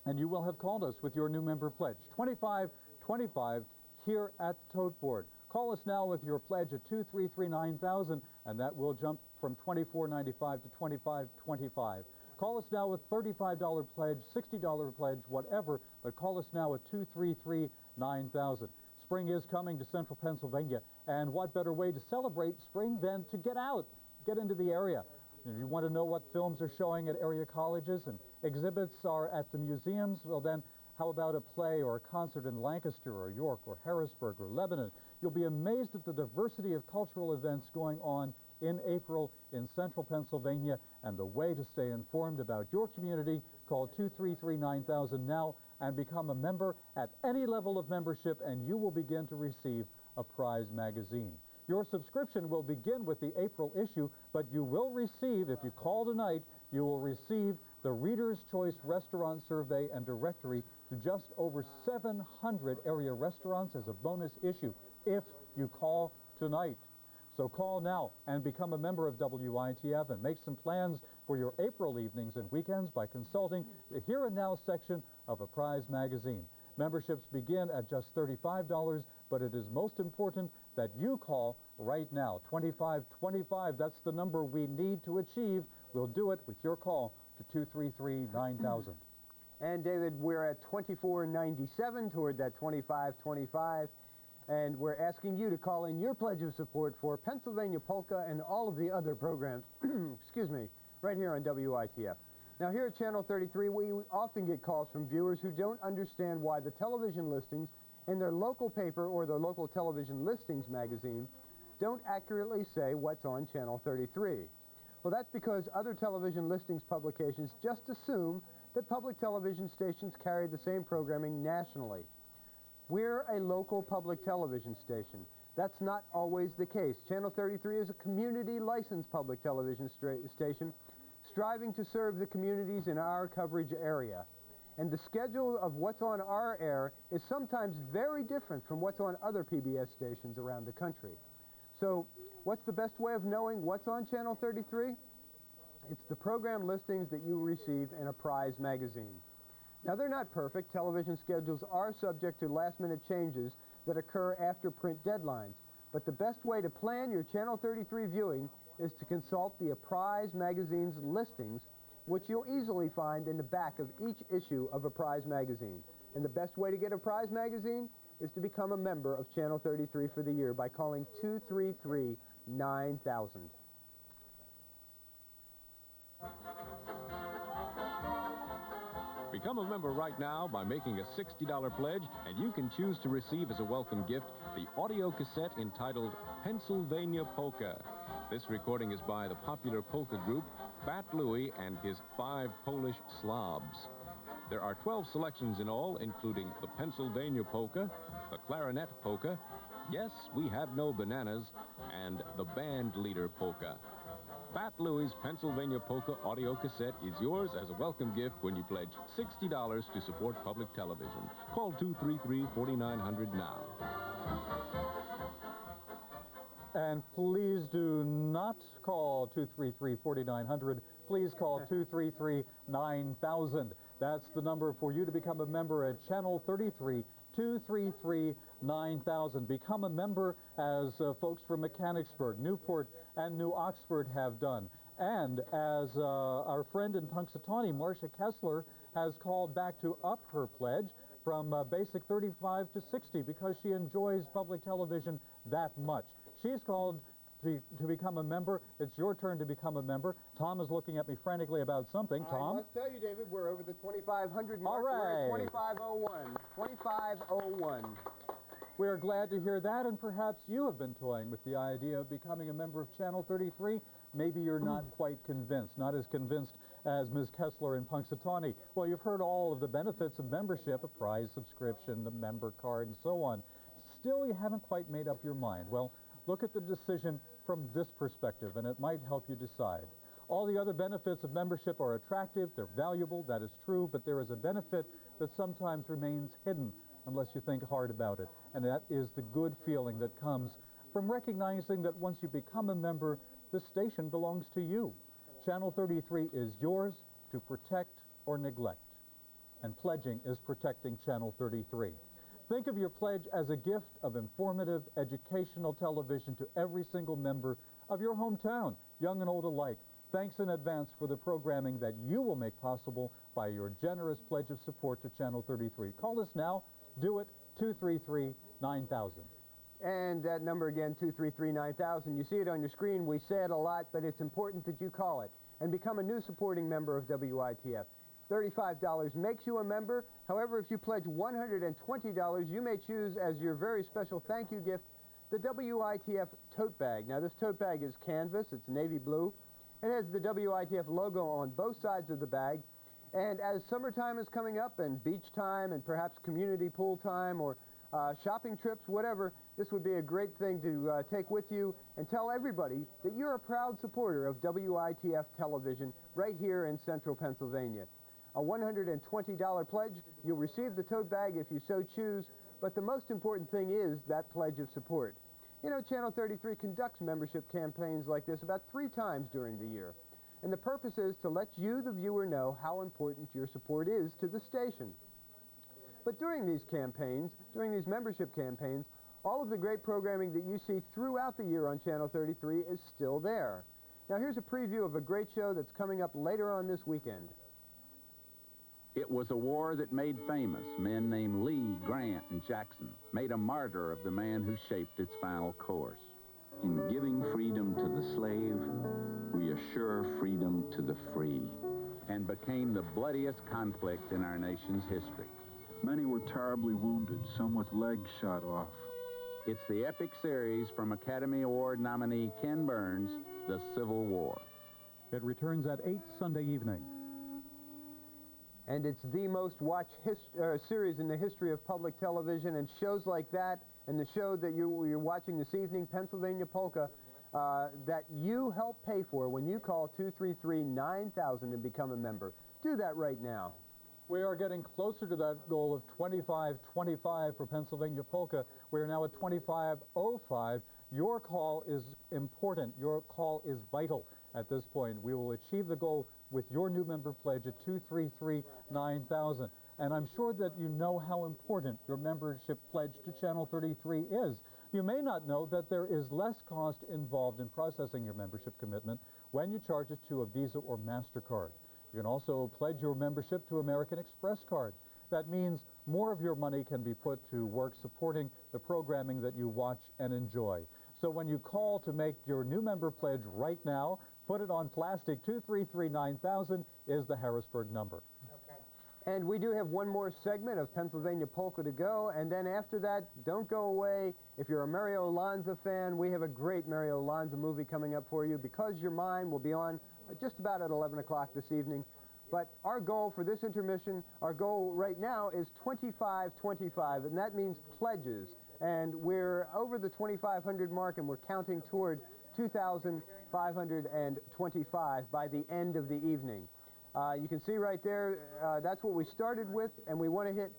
and you will have called us with your new member pledge. $25.25 here at the tote board. Call us now with your pledge at 233-9000, and that will jump from $24.95 to $25.25. Call us now with $35 pledge, $60 pledge, whatever, but call us now at 233-9000. Spring is coming to central Pennsylvania, and what better way to celebrate spring than to get out, get into the area. If you want to know what films are showing at area colleges and exhibits are at the museums, well then, how about a play or a concert in Lancaster or York or Harrisburg or Lebanon? You'll be amazed at the diversity of cultural events going on in April in central Pennsylvania, and the way to stay informed about your community, call 233-9000 now and become a member at any level of membership, and you will begin to receive a prize magazine. Your subscription will begin with the April issue, but you will receive, if you call tonight, you will receive the Reader's Choice Restaurant Survey and Directory to just over 700 area restaurants as a bonus issue if you call tonight. So call now and become a member of WITF and make some plans for your April evenings and weekends by consulting the Here and Now section of a prize magazine. Memberships begin at just $35, but it is most important that you call right now. 2525, that's the number we need to achieve. We'll do it with your call to 233-9000. And David, we're at 2497 toward that 2525. And we're asking you to call in your pledge of support for Pennsylvania Polka and all of the other programs, excuse me, right here on WITF. Now here at Channel 33, we often get calls from viewers who don't understand why the television listings in their local paper or their local television listings magazine don't accurately say what's on Channel 33. Well, that's because other television listings publications just assume that public television stations carry the same programming nationally. We're a local public television station. That's not always the case. Channel 33 is a community licensed public television station striving to serve the communities in our coverage area. And the schedule of what's on our air is sometimes very different from what's on other PBS stations around the country. So what's the best way of knowing what's on Channel 33? It's the program listings that you receive in a prize magazine. Now, they're not perfect. Television schedules are subject to last-minute changes that occur after print deadlines. But the best way to plan your Channel 33 viewing is to consult the Prize magazine's listings, which you'll easily find in the back of each issue of a Prize magazine. And the best way to get a Prize magazine is to become a member of Channel 33 for the year by calling 233-9000. Become a member right now by making a $60 pledge, and you can choose to receive as a welcome gift the audio cassette entitled Pennsylvania Polka. This recording is by the popular polka group Fat Louie and his 5 Polish Slobs. There are 12 selections in all, including the Pennsylvania Polka, the Clarinet Polka, Yes, We Have No Bananas, and the Band Leader Polka. Fat Louie's Pennsylvania Polka audio cassette is yours as a welcome gift when you pledge $60 to support public television. Call 233-4900 now. And please do not call 233-4900. Please call 233-9000. That's the number for you to become a member at Channel 33, 233-9000. Become a member as folks from Mechanicsburg, Newport, and New Oxford have done. And as our friend in Punxsutawney, Marcia Kessler, has called back to up her pledge from basic 35 to 60 because she enjoys public television that much. She's called to become a member. It's your turn to become a member. Tom is looking at me frantically about something. Tom? I must tell you, David, we're over the 2,500 mark. All right. We're at 2501. 2501. We are glad to hear that, and perhaps you have been toying with the idea of becoming a member of Channel 33. Maybe you're not quite convinced, not as convinced as Ms. Kessler in Punxsutawney. Well, you've heard all of the benefits of membership, a prize subscription, the member card, and so on. Still, you haven't quite made up your mind. Well, look at the decision from this perspective, and it might help you decide. All the other benefits of membership are attractive, they're valuable, that is true, but there is a benefit that sometimes remains hidden unless you think hard about it, and that is the good feeling that comes from recognizing that once you become a member, the station belongs to you. Channel 33 is yours to protect or neglect, and pledging is protecting Channel 33. Think of your pledge as a gift of informative, educational television to every single member of your hometown, young and old alike. Thanks in advance for the programming that you will make possible by your generous pledge of support to Channel 33. Call us now. Do it, 233-9000. And that number again, 233-9000. You see it on your screen. We say it a lot, but it's important that you call it and become a new supporting member of WITF. $35 makes you a member. However, if you pledge $120, you may choose as your very special thank you gift the WITF tote bag. Now, this tote bag is canvas. It's navy blue. It has the WITF logo on both sides of the bag. And as summertime is coming up and beach time and perhaps community pool time or shopping trips, whatever, this would be a great thing to take with you and tell everybody that you're a proud supporter of WITF television right here in central Pennsylvania. A $120 pledge, you'll receive the tote bag if you so choose, but the most important thing is that pledge of support. You know, Channel 33 conducts membership campaigns like this about 3 times during the year. And the purpose is to let you, the viewer, know how important your support is to the station. But during these campaigns, during these membership campaigns, all of the great programming that you see throughout the year on Channel 33 is still there. Now here's a preview of a great show that's coming up later on this weekend. It was a war that made famous men named Lee, Grant, and Jackson, made a martyr of the man who shaped its final course. In giving freedom to the slave, we assure freedom to the free, and became the bloodiest conflict in our nation's history. Many were terribly wounded, some with legs shot off. It's the epic series from Academy Award nominee Ken Burns, The Civil War. It returns at 8 Sunday evening. And it's the most watched series in the history of public television, and shows like that, and the show that you're watching this evening, Pennsylvania Polka, that you help pay for when you call 233-9000 and become a member. Do that right now. We are getting closer to that goal of 2525 for Pennsylvania Polka. We are now at 2505. Your call is important. Your call is vital at this point. We will achieve the goal with your new member pledge at 233-9000. And I'm sure that you know how important your membership pledge to Channel 33 is. You may not know that there is less cost involved in processing your membership commitment when you charge it to a Visa or MasterCard. You can also pledge your membership to American Express card. That means more of your money can be put to work supporting the programming that you watch and enjoy. So when you call to make your new member pledge right now, put it on plastic. 233-9000 is the Harrisburg number. And we do have one more segment of Pennsylvania Polka to go, and then after that, don't go away. If you're a Mario Lanza fan, we have a great Mario Lanza movie coming up for you. Because You're Mine will be on just about at 11 o'clock this evening. But our goal for this intermission, our goal right now is 2525, and that means pledges. And we're over the 2,500 mark, and we're counting toward 2,525 by the end of the evening. You can see right there, that's what we started with, and we want to hit,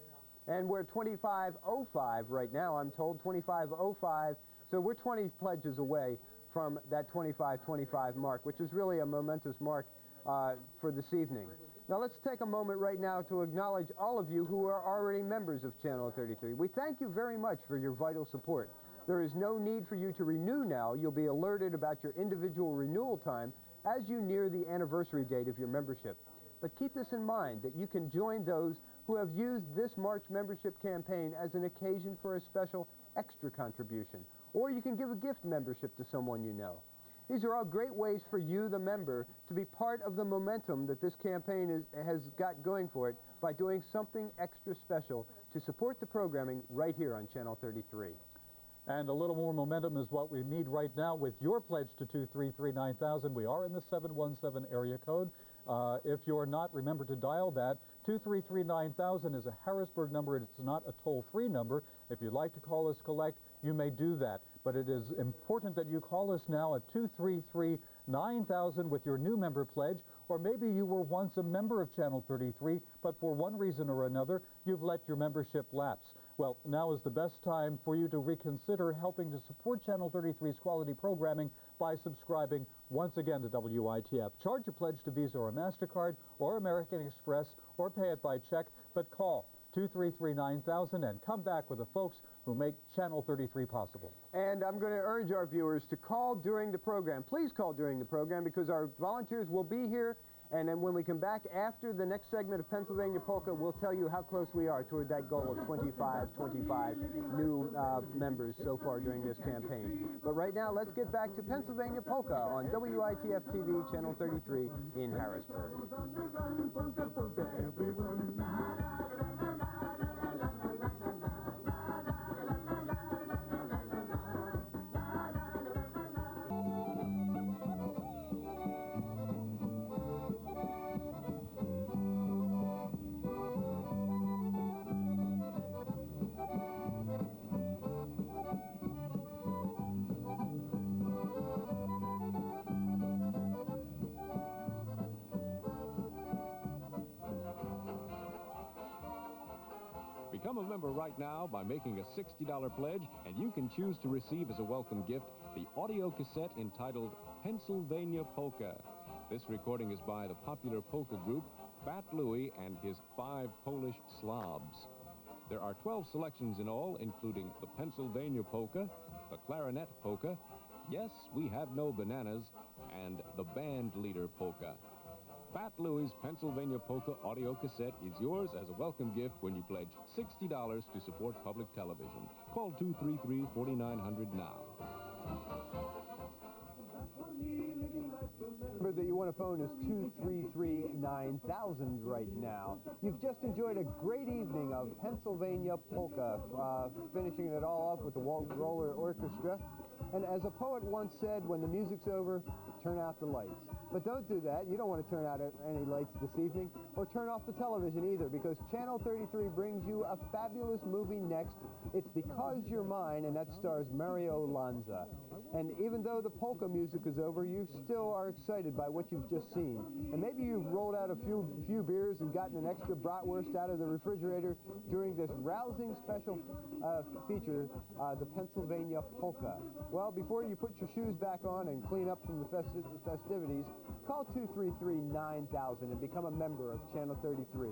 and we're at 2505 right now, I'm told, 2505. So we're 20 pledges away from that 2525 mark, which is really a momentous mark for this evening. Now let's take a moment right now to acknowledge all of you who are already members of Channel 33. We thank you very much for your vital support. There is no need for you to renew now. You'll be alerted about your individual renewal time as you near the anniversary date of your membership. But keep this in mind, that you can join those who have used this March membership campaign as an occasion for a special extra contribution. Or you can give a gift membership to someone you know. These are all great ways for you, the member, to be part of the momentum that this campaign has got going for it by doing something extra special to support the programming right here on Channel 33. And a little more momentum is what we need right now with your pledge to 233-9000. We are in the 717 area code. If you're not, remember to dial that. 233-9000 is a Harrisburg number. It's not a toll-free number. If you'd like to call us collect, you may do that. But it is important that you call us now at 233-9000 with your new member pledge, or maybe you were once a member of Channel 33, but for one reason or another, you've let your membership lapse. Well, now is the best time for you to reconsider helping to support Channel 33's quality programming by subscribing once again to WITF. Charge your pledge to Visa or MasterCard or American Express, or pay it by check, but call 233-9000 and come back with the folks who make Channel 33 possible. And I'm going to urge our viewers to call during the program. Please call during the program, because our volunteers will be here, and then when we come back after the next segment of Pennsylvania Polka, we'll tell you how close we are toward that goal of 25 new members so far during this campaign. But right now, let's get back to Pennsylvania Polka on WITF-TV, Channel 33 in Harrisburg. Become a member right now by making a $60 pledge, and you can choose to receive as a welcome gift the audio cassette entitled Pennsylvania Polka. This recording is by the popular polka group Fat Louie and his 5 Polish Slobs. There are 12 selections in all, including the Pennsylvania Polka, the Clarinet Polka, Yes, We Have No Bananas, and the Band Leader Polka. Fat Louie's Pennsylvania Polka audio cassette is yours as a welcome gift when you pledge $60 to support public television. Call 233-4900 now. Number that you want to phone is 233-9000 right now. You've just enjoyed a great evening of Pennsylvania Polka, finishing it all off with the Waltz Roller Orchestra. And as a poet once said, when the music's over, turn out the lights. But don't do that. You don't want to turn out any lights this evening, or turn off the television either, because Channel 33 brings you a fabulous movie next. It's Because You're Mine, and that stars Mario Lanza. And even though the polka music is over, you still are excited by what you've just seen. And maybe you've rolled out a few beers and gotten an extra bratwurst out of the refrigerator during this rousing special feature, the Pennsylvania Polka. Well, before you put your shoes back on and clean up from the festivities, call 233-9000 and become a member of Channel 33.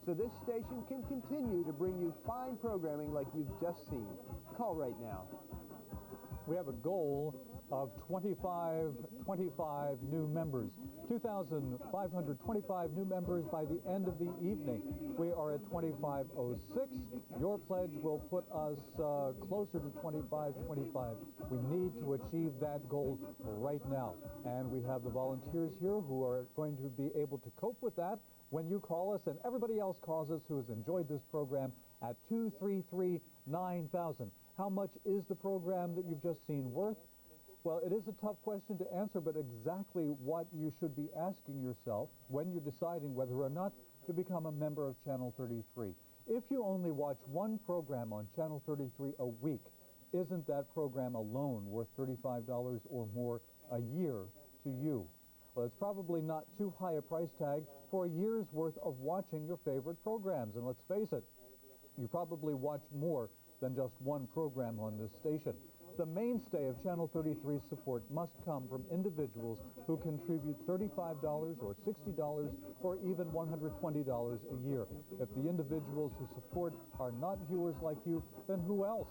So this station can continue to bring you fine programming like you've just seen. Call right now. We have a goal of 25 new members. 2,525 new members by the end of the evening. We are at 2506. Your pledge will put us closer to 2525. We need to achieve that goal right now. And we have the volunteers here who are going to be able to cope with that when you call us, and everybody else calls us who has enjoyed this program at 233-9000. How much is the program that you've just seen worth? Well, it is a tough question to answer, but exactly what you should be asking yourself when you're deciding whether or not to become a member of Channel 33. If you only watch one program on Channel 33 a week, isn't that program alone worth $35 or more a year to you? Well, it's probably not too high a price tag for a year's worth of watching your favorite programs. And let's face it, you probably watch more than just one program on this station. The mainstay of Channel 33's support must come from individuals who contribute $35 or $60 or even $120 a year. If the individuals who support are not viewers like you, then who else?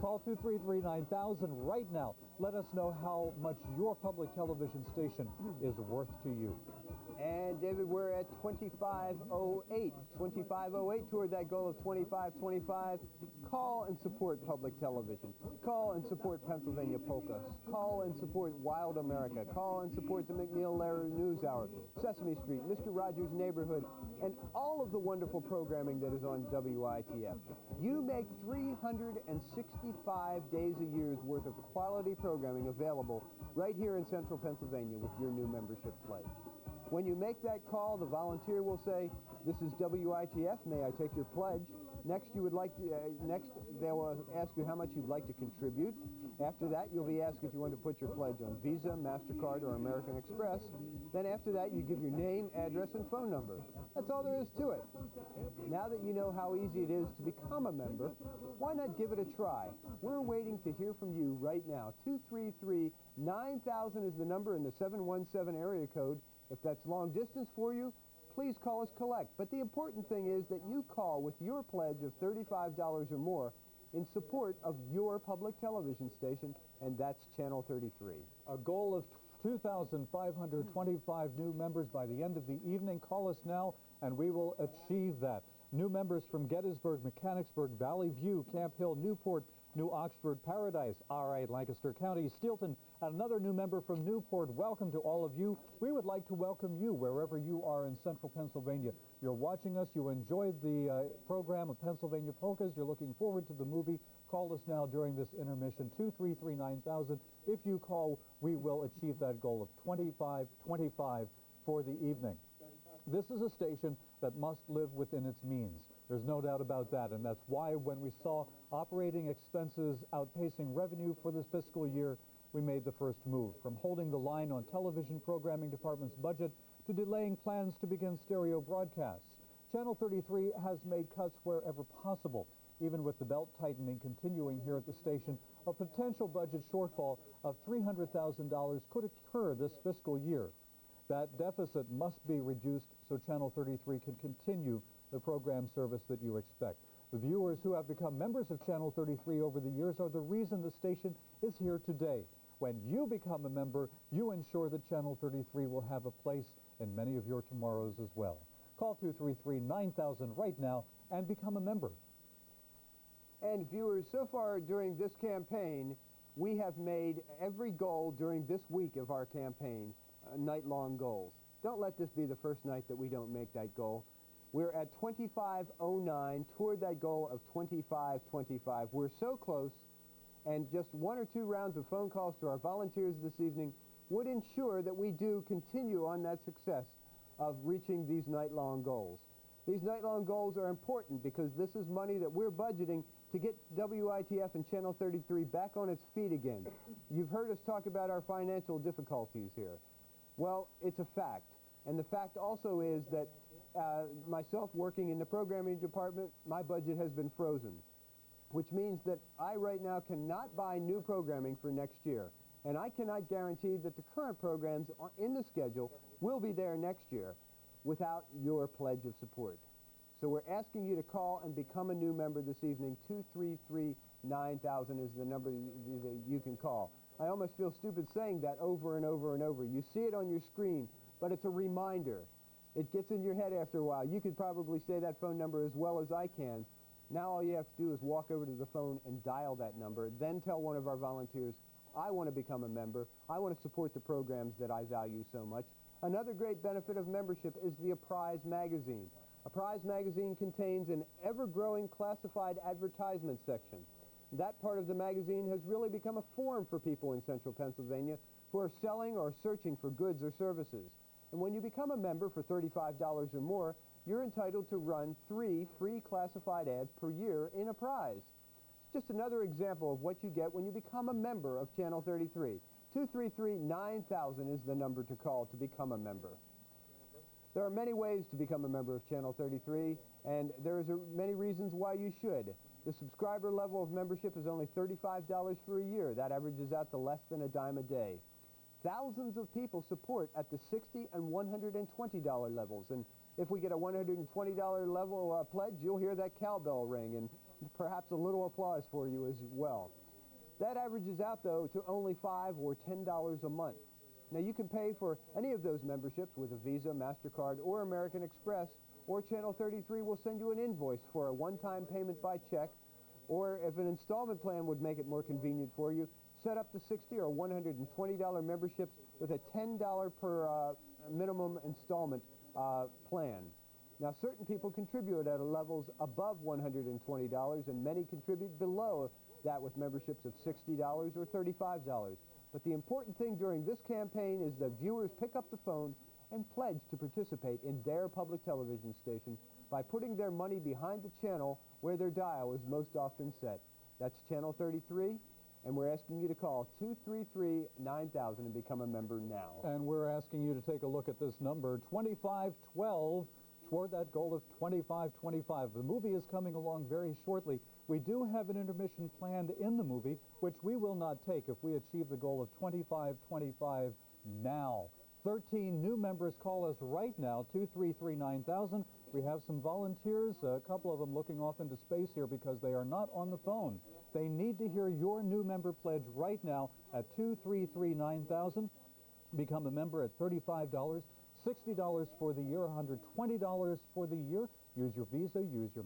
Call 233-9000 right now. Let us know how much your public television station is worth to you. And, David, we're at 2508. 2508 toward that goal of 2525. Call and support public television. Call and support Pennsylvania Polka. Call and support Wild America. Call and support the McNeil-Lehrer News Hour, Sesame Street, Mr. Rogers' Neighborhood, and all of the wonderful programming that is on WITF. You make 365 days a year's worth of quality programming available right here in Central Pennsylvania with your new membership pledge. When you make that call, the volunteer will say, "This is WITF, may I take your pledge?" Next, they will ask you how much you'd like to contribute. After that, you'll be asked if you want to put your pledge on Visa, MasterCard, or American Express. Then after that, you give your name, address, and phone number. That's all there is to it. Now that you know how easy it is to become a member, why not give it a try? We're waiting to hear from you right now. 233-9000 is the number in the 717 area code. If that's long distance for you, please call us collect. But the important thing is that you call with your pledge of $35 or more in support of your public television station, and that's Channel 33. A goal of 2,525 new members by the end of the evening. Call us now, and we will achieve that. New members from Gettysburg, Mechanicsburg, Valley View, Camp Hill, Newport, New Oxford, Paradise, all right, Lancaster County, Steelton, and another new member from Newport. Welcome to all of you. We would like to welcome you wherever you are in Central Pennsylvania. You're watching us. You enjoyed the program of Pennsylvania Polkas. You're looking forward to the movie. Call us now during this intermission, 233-9000. If you call, we will achieve that goal of 2525 for the evening. This is a station that must live within its means. There's no doubt about that, and that's why when we saw operating expenses outpacing revenue for this fiscal year, we made the first move, from holding the line on television programming department's budget to delaying plans to begin stereo broadcasts. Channel 33 has made cuts wherever possible. Even with the belt tightening continuing here at the station, a potential budget shortfall of $300,000 could occur this fiscal year. That deficit must be reduced so Channel 33 can continue the program service that you expect. The viewers who have become members of Channel 33 over the years are the reason the station is here today. When you become a member, you ensure that Channel 33 will have a place in many of your tomorrows as well. Call 233-9000 right now and become a member. And viewers, so far during this campaign, we have made every goal during this week of our campaign night-long goals. Don't let this be the first night that we don't make that goal. We're at 2509 toward that goal of 2525. We're so close, and just one or two rounds of phone calls to our volunteers this evening would ensure that we do continue on that success of reaching these night-long goals. These night-long goals are important because this is money that we're budgeting to get WITF and Channel 33 back on its feet again. You've heard us talk about our financial difficulties here. Well, it's a fact. And the fact also is that myself working in the programming department, my budget has been frozen, which means that I right now cannot buy new programming for next year. And I cannot guarantee that the current programs in the schedule will be there next year without your pledge of support. So we're asking you to call and become a new member this evening. 233-9000 is the number that you can call. I almost feel stupid saying that over and over and over. You see it on your screen, but it's a reminder. It gets in your head after a while. You could probably say that phone number as well as I can. Now all you have to do is walk over to the phone and dial that number, then tell one of our volunteers, I want to become a member. I want to support the programs that I value so much. Another great benefit of membership is the Prize magazine. A Prize magazine contains an ever-growing classified advertisement section. That part of the magazine has really become a forum for people in central Pennsylvania who are selling or searching for goods or services. And when you become a member for $35 or more, you're entitled to run 3 free classified ads per year in a prize. It's just another example of what you get when you become a member of Channel 33. 233-9000 is the number to call to become a member. There are many ways to become a member of Channel 33, and there's many reasons why you should. The subscriber level of membership is only $35 for a year. That averages out to less than a dime a day. Thousands of people support at the $60 and $120 levels, and if we get a $120 level pledge, you'll hear that cowbell ring and perhaps a little applause for you as well. That averages out, though, to only $5 or $10 a month. Now, you can pay for any of those memberships with a Visa, MasterCard, or American Express, or Channel 33 will send you an invoice for a one-time payment by check, or if an installment plan would make it more convenient for you, set up the $60 or $120 memberships with a $10 per minimum installment plan. Now, certain people contribute at levels above $120, and many contribute below that with memberships of $60 or $35. But the important thing during this campaign is that viewers pick up the phone and pledge to participate in their public television station by putting their money behind the channel where their dial is most often set. That's Channel 33, and we're asking you to call 233-9000 and become a member now. And we're asking you to take a look at this number, 2512, toward that goal of 2525. The movie is coming along very shortly. We do have an intermission planned in the movie, which we will not take if we achieve the goal of 2525 now. 13 new members. Call us right now, 233-9000. We have some volunteers, a couple of them looking off into space here because they are not on the phone. They need to hear your new member pledge right now at 233-9000. Become a member at $35. $60 for the year, $120 for the year. Use your Visa, use your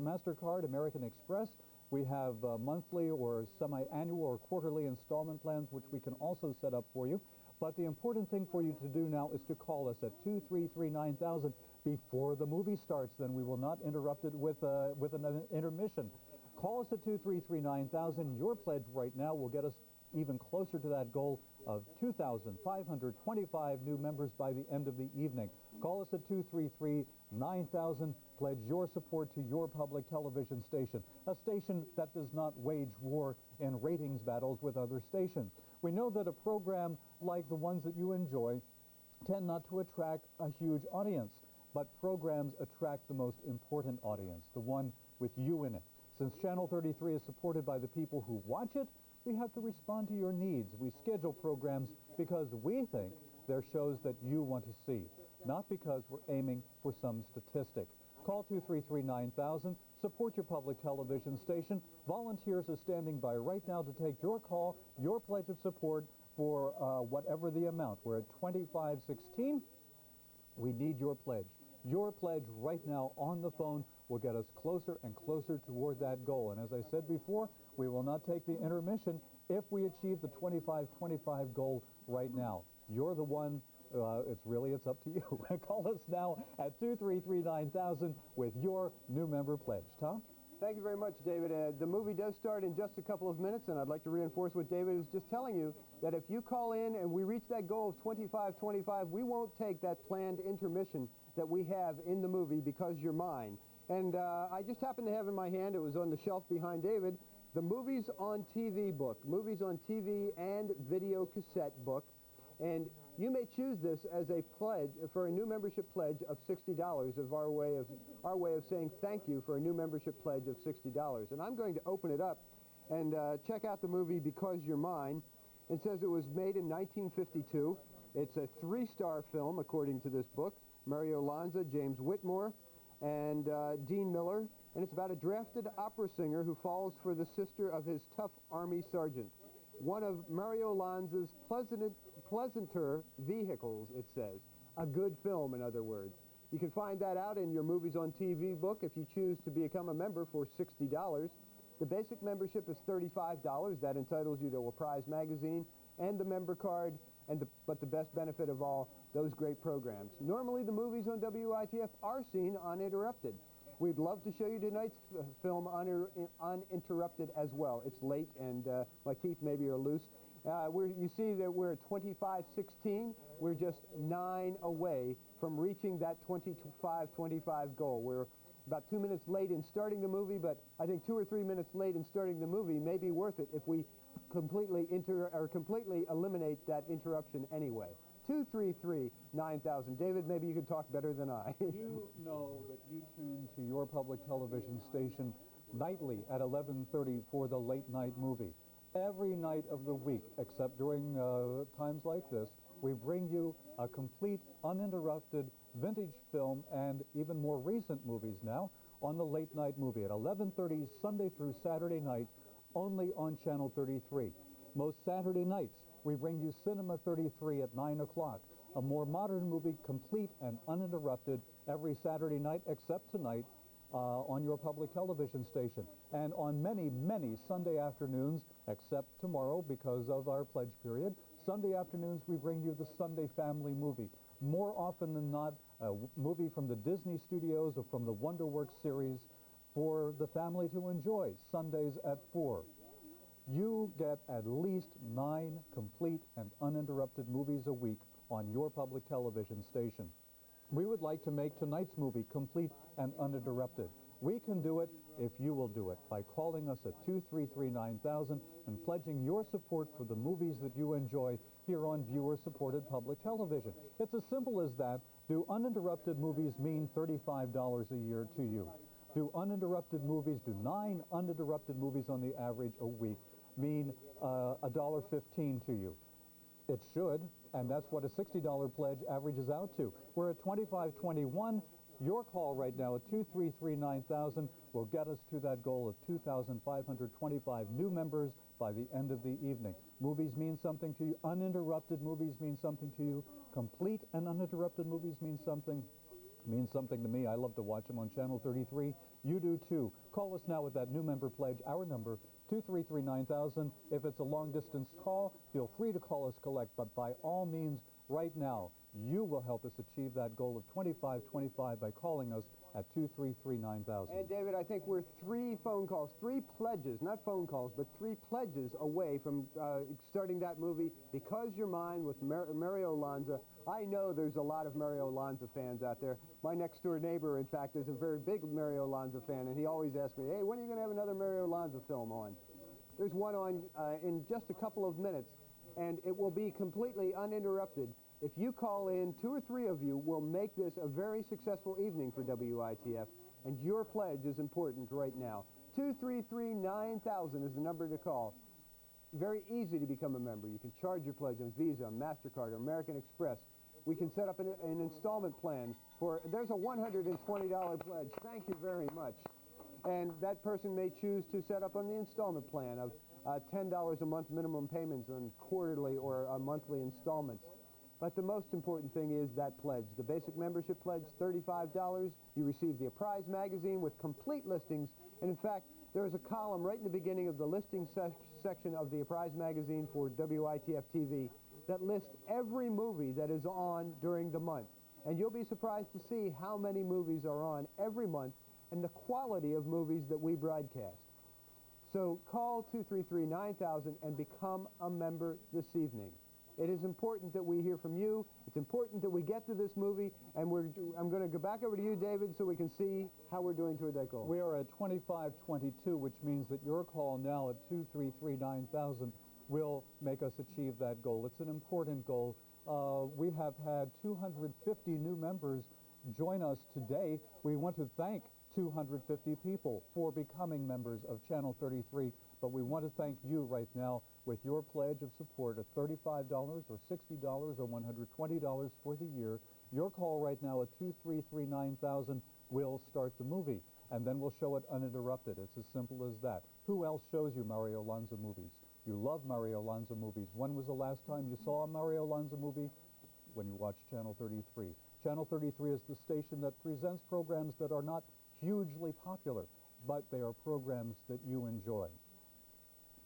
MasterCard, American Express. We have monthly or semi-annual or quarterly installment plans, which we can also set up for you. But the important thing for you to do now is to call us at 233-9000 before the movie starts. Then we will not interrupt it with an intermission. Call us at 233-9000. Your pledge right now will get us even closer to that goal of 2,525 new members by the end of the evening. Call us at 233-9000. Pledge your support to your public television station, a station that does not wage war in ratings battles with other stations. We know that a program like the ones that you enjoy tend not to attract a huge audience, but programs attract the most important audience, the one with you in it. Since Channel 33 is supported by the people who watch it, we have to respond to your needs. We schedule programs because we think they're shows that you want to see, not because we're aiming for some statistic. Call 233-9000. Support your public television station. Volunteers are standing by right now to take your call, your pledge of support for whatever the amount. We're at 2516. We need your pledge. Your pledge right now on the phone will get us closer and closer toward that goal. And as I said before, we will not take the intermission if we achieve the 25-25 goal right now. You're the one. It's up to you. Call us now at 233-9000 with your new member pledge. Tom? Thank you very much, David. The movie does start in just a couple of minutes, and I'd like to reinforce what David was just telling you, that if you call in and we reach that goal of 25-25, we won't take that planned intermission that we have in the movie, Because You're Mine. And I just happen to have in my hand, it was on the shelf behind David, the Movies on TV book, Movies on TV and Video Cassette book. And you may choose this as a pledge for a new membership pledge of $60 of our way of saying thank you for a new membership pledge of $60. And I'm going to open it up and check out the movie Because You're Mine. It says it was made in 1952. It's a 3-star film according to this book. Mario Lanza, James Whitmore, and Dean Miller. And it's about a drafted opera singer who falls for the sister of his tough army sergeant. One of Mario Lanza's pleasanter vehicles, it says. A good film, in other words. You can find that out in your Movies on TV book if you choose to become a member for $60. The basic membership is $35. That entitles you to a prize magazine and the member card, but the best benefit of all, those great programs. Normally, the movies on WITF are seen uninterrupted. We'd love to show you tonight's film uninterrupted as well. It's late, and my teeth maybe are loose. You see that we're at 25-16. We're just 9 away from reaching that 25-25 goal. We're about 2 minutes late in starting the movie, but I think 2 or 3 minutes late in starting the movie may be worth it if we completely eliminate that interruption anyway. 233-9000. David, maybe you could talk better than I. You know that you tune to your public television station nightly at 11:30 for the late night movie. Every night of the week, except during times like this, we bring you a complete, uninterrupted vintage film and even more recent movies now on the late night movie at 11:30 Sunday through Saturday night, only on Channel 33. Most Saturday nights, we bring you Cinema 33 at 9 o'clock, a more modern movie, complete and uninterrupted, every Saturday night except tonight on your public television station. And on many, many Sunday afternoons, except tomorrow because of our pledge period, Sunday afternoons we bring you the Sunday Family Movie. More often than not, a movie from the Disney studios or from the WonderWorks series for the family to enjoy, Sundays at 4. You get at least 9 complete and uninterrupted movies a week on your public television station. We would like to make tonight's movie complete and uninterrupted. We can do it if you will do it by calling us at 233-9000 and pledging your support for the movies that you enjoy here on viewer-supported public television. It's as simple as that. Do uninterrupted movies mean $35 a year to you? Do uninterrupted movies, do 9 uninterrupted movies on the average a week mean $1.15 to you? It should, and that's what a $60 pledge averages out to. We're at 25-21. Your call right now at 233-9000 will get us to that goal of 2,525 new members by the end of the evening. Movies mean something to you. Uninterrupted movies mean something to you. Complete and uninterrupted movies mean something to me. I love to watch them on Channel 33. You do too. Call us now with that new member pledge. Our number, 233-9000. If it's a long-distance call, feel free to call us collect. But by all means, right now, you will help us achieve that goal of 25-25 by calling us at 233-9000. And David, I think we're 3 phone calls, 3 pledges, not phone calls, but 3 pledges away from starting that movie, Because You're Mine, with Mario Lanza. I know there's a lot of Mario Lanza fans out there. My next-door neighbor, in fact, is a very big Mario Lanza fan, and he always asks me, hey, when are you going to have another Mario Lanza film on? There's one on in just a couple of minutes, and it will be completely uninterrupted. If you call in, 2 or 3 of you will make this a very successful evening for WITF, and your pledge is important right now. 233-9000 is the number to call. Very easy to become a member. You can charge your pledge on Visa, MasterCard, or American Express. We can set up an installment plan for, there's a $120 pledge. Thank you very much. And that person may choose to set up on the installment plan of $10 a month minimum payments on quarterly or monthly installments. But the most important thing is that pledge. The basic membership pledge, $35. You receive the Apprise magazine with complete listings. And in fact, there is a column right in the beginning of the listing section of the Apprise magazine for WITF-TV that lists every movie that is on during the month. And you'll be surprised to see how many movies are on every month and the quality of movies that we broadcast. So call 233-9000 and become a member this evening. It is important that we hear from you. It's important that we get to this movie, and I'm going to go back over to you, David, so we can see how we're doing toward that goal. We are at 2522, which means that your call now at 233-9000 will make us achieve that goal. It's an important goal. We have had 250 new members join us today. We want to thank 250 people for becoming members of Channel 33, but we want to thank you right now with your pledge of support of $35 or $60 or $120 for the year. Your call right now at 233-9000 will start the movie, and then we'll show it uninterrupted. It's as simple as that. Who else shows you Mario Lanza movies? You love Mario Lanza movies. When was the last time you saw a Mario Lanza movie? When you watched Channel 33. Channel 33 is the station that presents programs that are not hugely popular, but they are programs that you enjoy.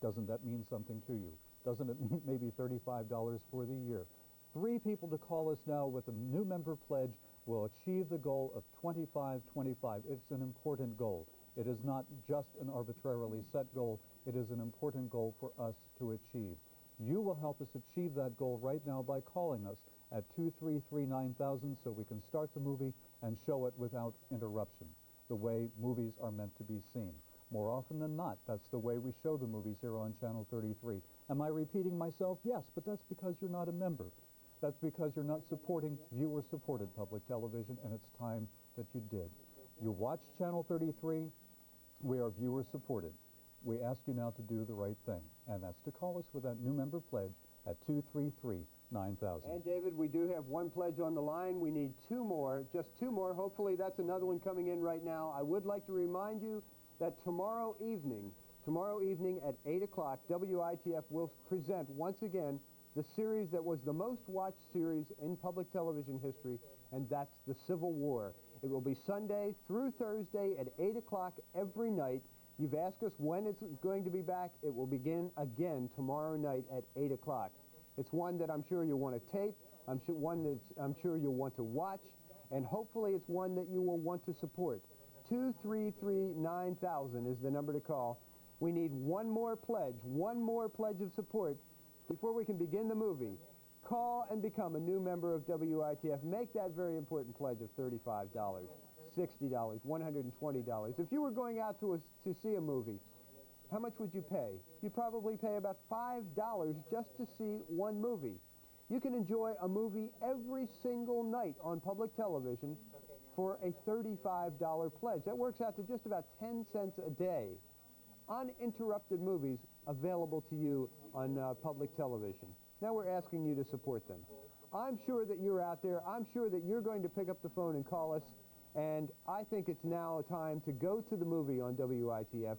Doesn't that mean something to you? Doesn't it mean maybe $35 for the year? 3 people to call us now with a new member pledge will achieve the goal of $25.25. It's an important goal. It is not just an arbitrarily set goal. It is an important goal for us to achieve. You will help us achieve that goal right now by calling us at 233-9000 so we can start the movie and show it without interruption, the way movies are meant to be seen. More often than not, that's the way we show the movies here on Channel 33. Am I repeating myself? Yes, but that's because you're not a member. That's because you're not supporting viewer-supported public television, and it's time that you did. You watch Channel 33. We are viewer-supported. We ask you now to do the right thing, and that's to call us with that new member pledge at 233-9000. And David, we do have one pledge on the line. We need 2 more, just 2 more. Hopefully that's another one coming in right now. I would like to remind you that tomorrow evening at 8 o'clock, WITF will present once again the series that was the most watched series in public television history, and that's The Civil War. It will be Sunday through Thursday at 8 o'clock every night. You've asked us when it's going to be back. It will begin again tomorrow night at 8 o'clock. It's one that I'm sure you'll want to tape, one that I'm sure you'll want to watch, and hopefully it's one that you will want to support. 233-9000 is the number to call. We need one more pledge of support before we can begin the movie. Call and become a new member of WITF. Make that very important pledge of $35, $60, $120. If you were going out to see a movie, how much would you pay? You'd probably pay about $5 just to see one movie. You can enjoy a movie every single night on public television for a $35 pledge. That works out to just about 10 cents a day. Uninterrupted movies available to you on public television. Now we're asking you to support them. I'm sure that you're out there. I'm sure that you're going to pick up the phone and call us, and I think it's now time to go to the movie on WITF.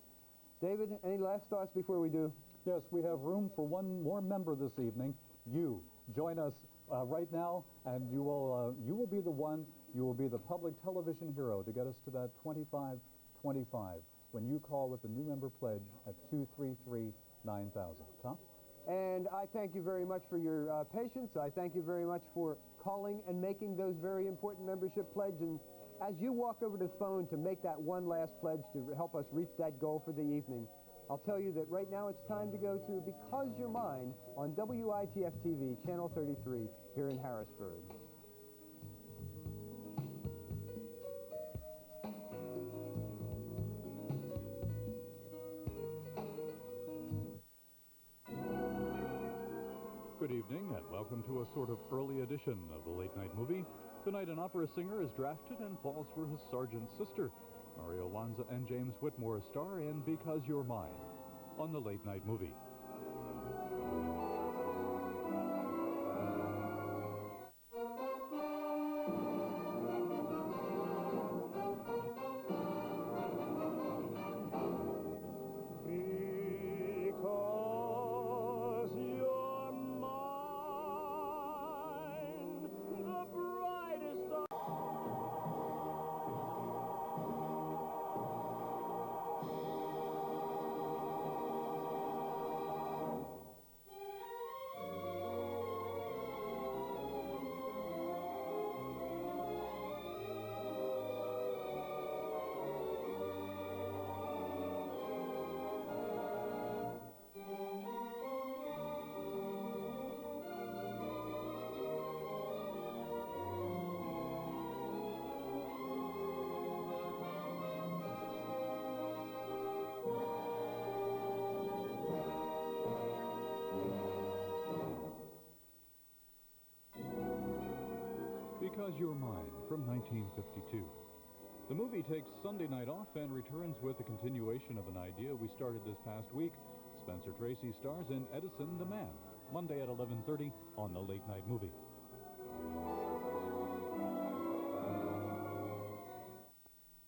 David, any last thoughts before we do? Yes, we have room for one more member this evening. You. Join us right now, and you will be the one, you will be the public television hero to get us to that 2525 when you call with the new member pledge at 233-9000. Tom? And I thank you very much for your patience. I thank you very much for calling and making those very important membership pledges. And as you walk over to the phone to make that one last pledge to help us reach that goal for the evening, I'll tell you that right now it's time to go to Because You're Mine on WITF-TV, Channel 33, here in Harrisburg. Good evening, and welcome to a sort of early edition of the Late Night Movie. Tonight, an opera singer is drafted and falls for his sergeant's sister. Mario Lanza and James Whitmore star in Because You're Mine on the Late Night Movie. Because You're Mine from 1952. The movie takes Sunday night off and returns with a continuation of an idea we started this past week. Spencer Tracy stars in Edison the Man, Monday at 11:30 on the Late Night Movie.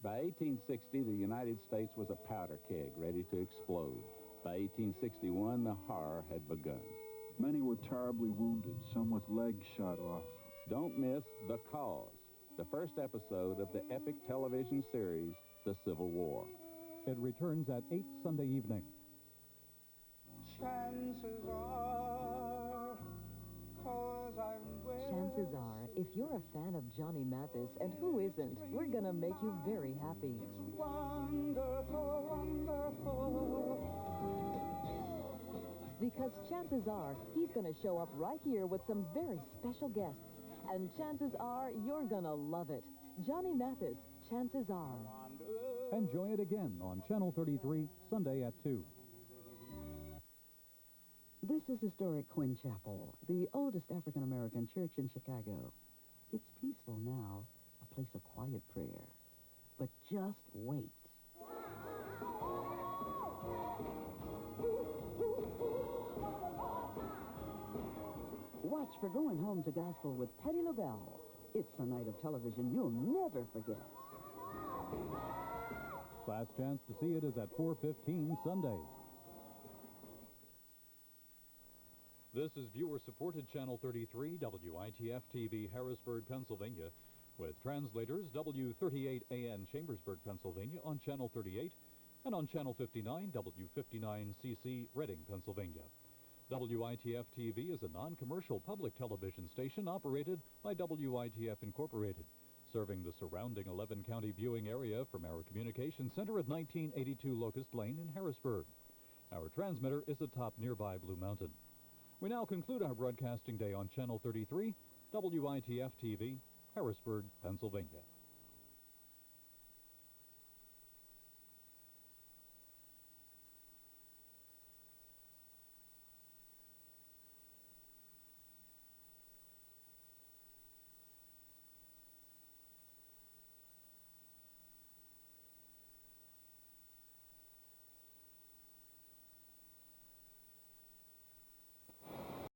By 1860, the United States was a powder keg ready to explode. By 1861, the horror had begun. Many were terribly wounded, some with legs shot off. Don't miss The Cause, the first episode of the epic television series, The Civil War. It returns at 8 Sunday evening. Chances are, 'cause Chances are, if you're a fan of Johnny Mathis, and who isn't, we're gonna make you very happy. wonderful, wonderful. Because chances are, he's gonna show up right here with some very special guests. And chances are, you're gonna love it. Johnny Mathis, Chances Are. Enjoy it again on Channel 33, Sunday at 2. This is historic Quinn Chapel, the oldest African-American church in Chicago. It's peaceful now, a place of quiet prayer. But just wait. Watch for Going Home to Gospel with Patti LaBelle. It's a night of television you'll never forget. Last chance to see it is at 4:15 Sunday. This is viewer-supported Channel 33, WITF-TV, Harrisburg, Pennsylvania, with translators W38AN, Chambersburg, Pennsylvania, on Channel 38, and on Channel 59, W59CC, Reading, Pennsylvania. WITF-TV is a non-commercial public television station operated by WITF Incorporated, serving the surrounding 11-county viewing area from our communications center at 1982 Locust Lane in Harrisburg. Our transmitter is atop nearby Blue Mountain. We now conclude our broadcasting day on Channel 33, WITF-TV, Harrisburg, Pennsylvania.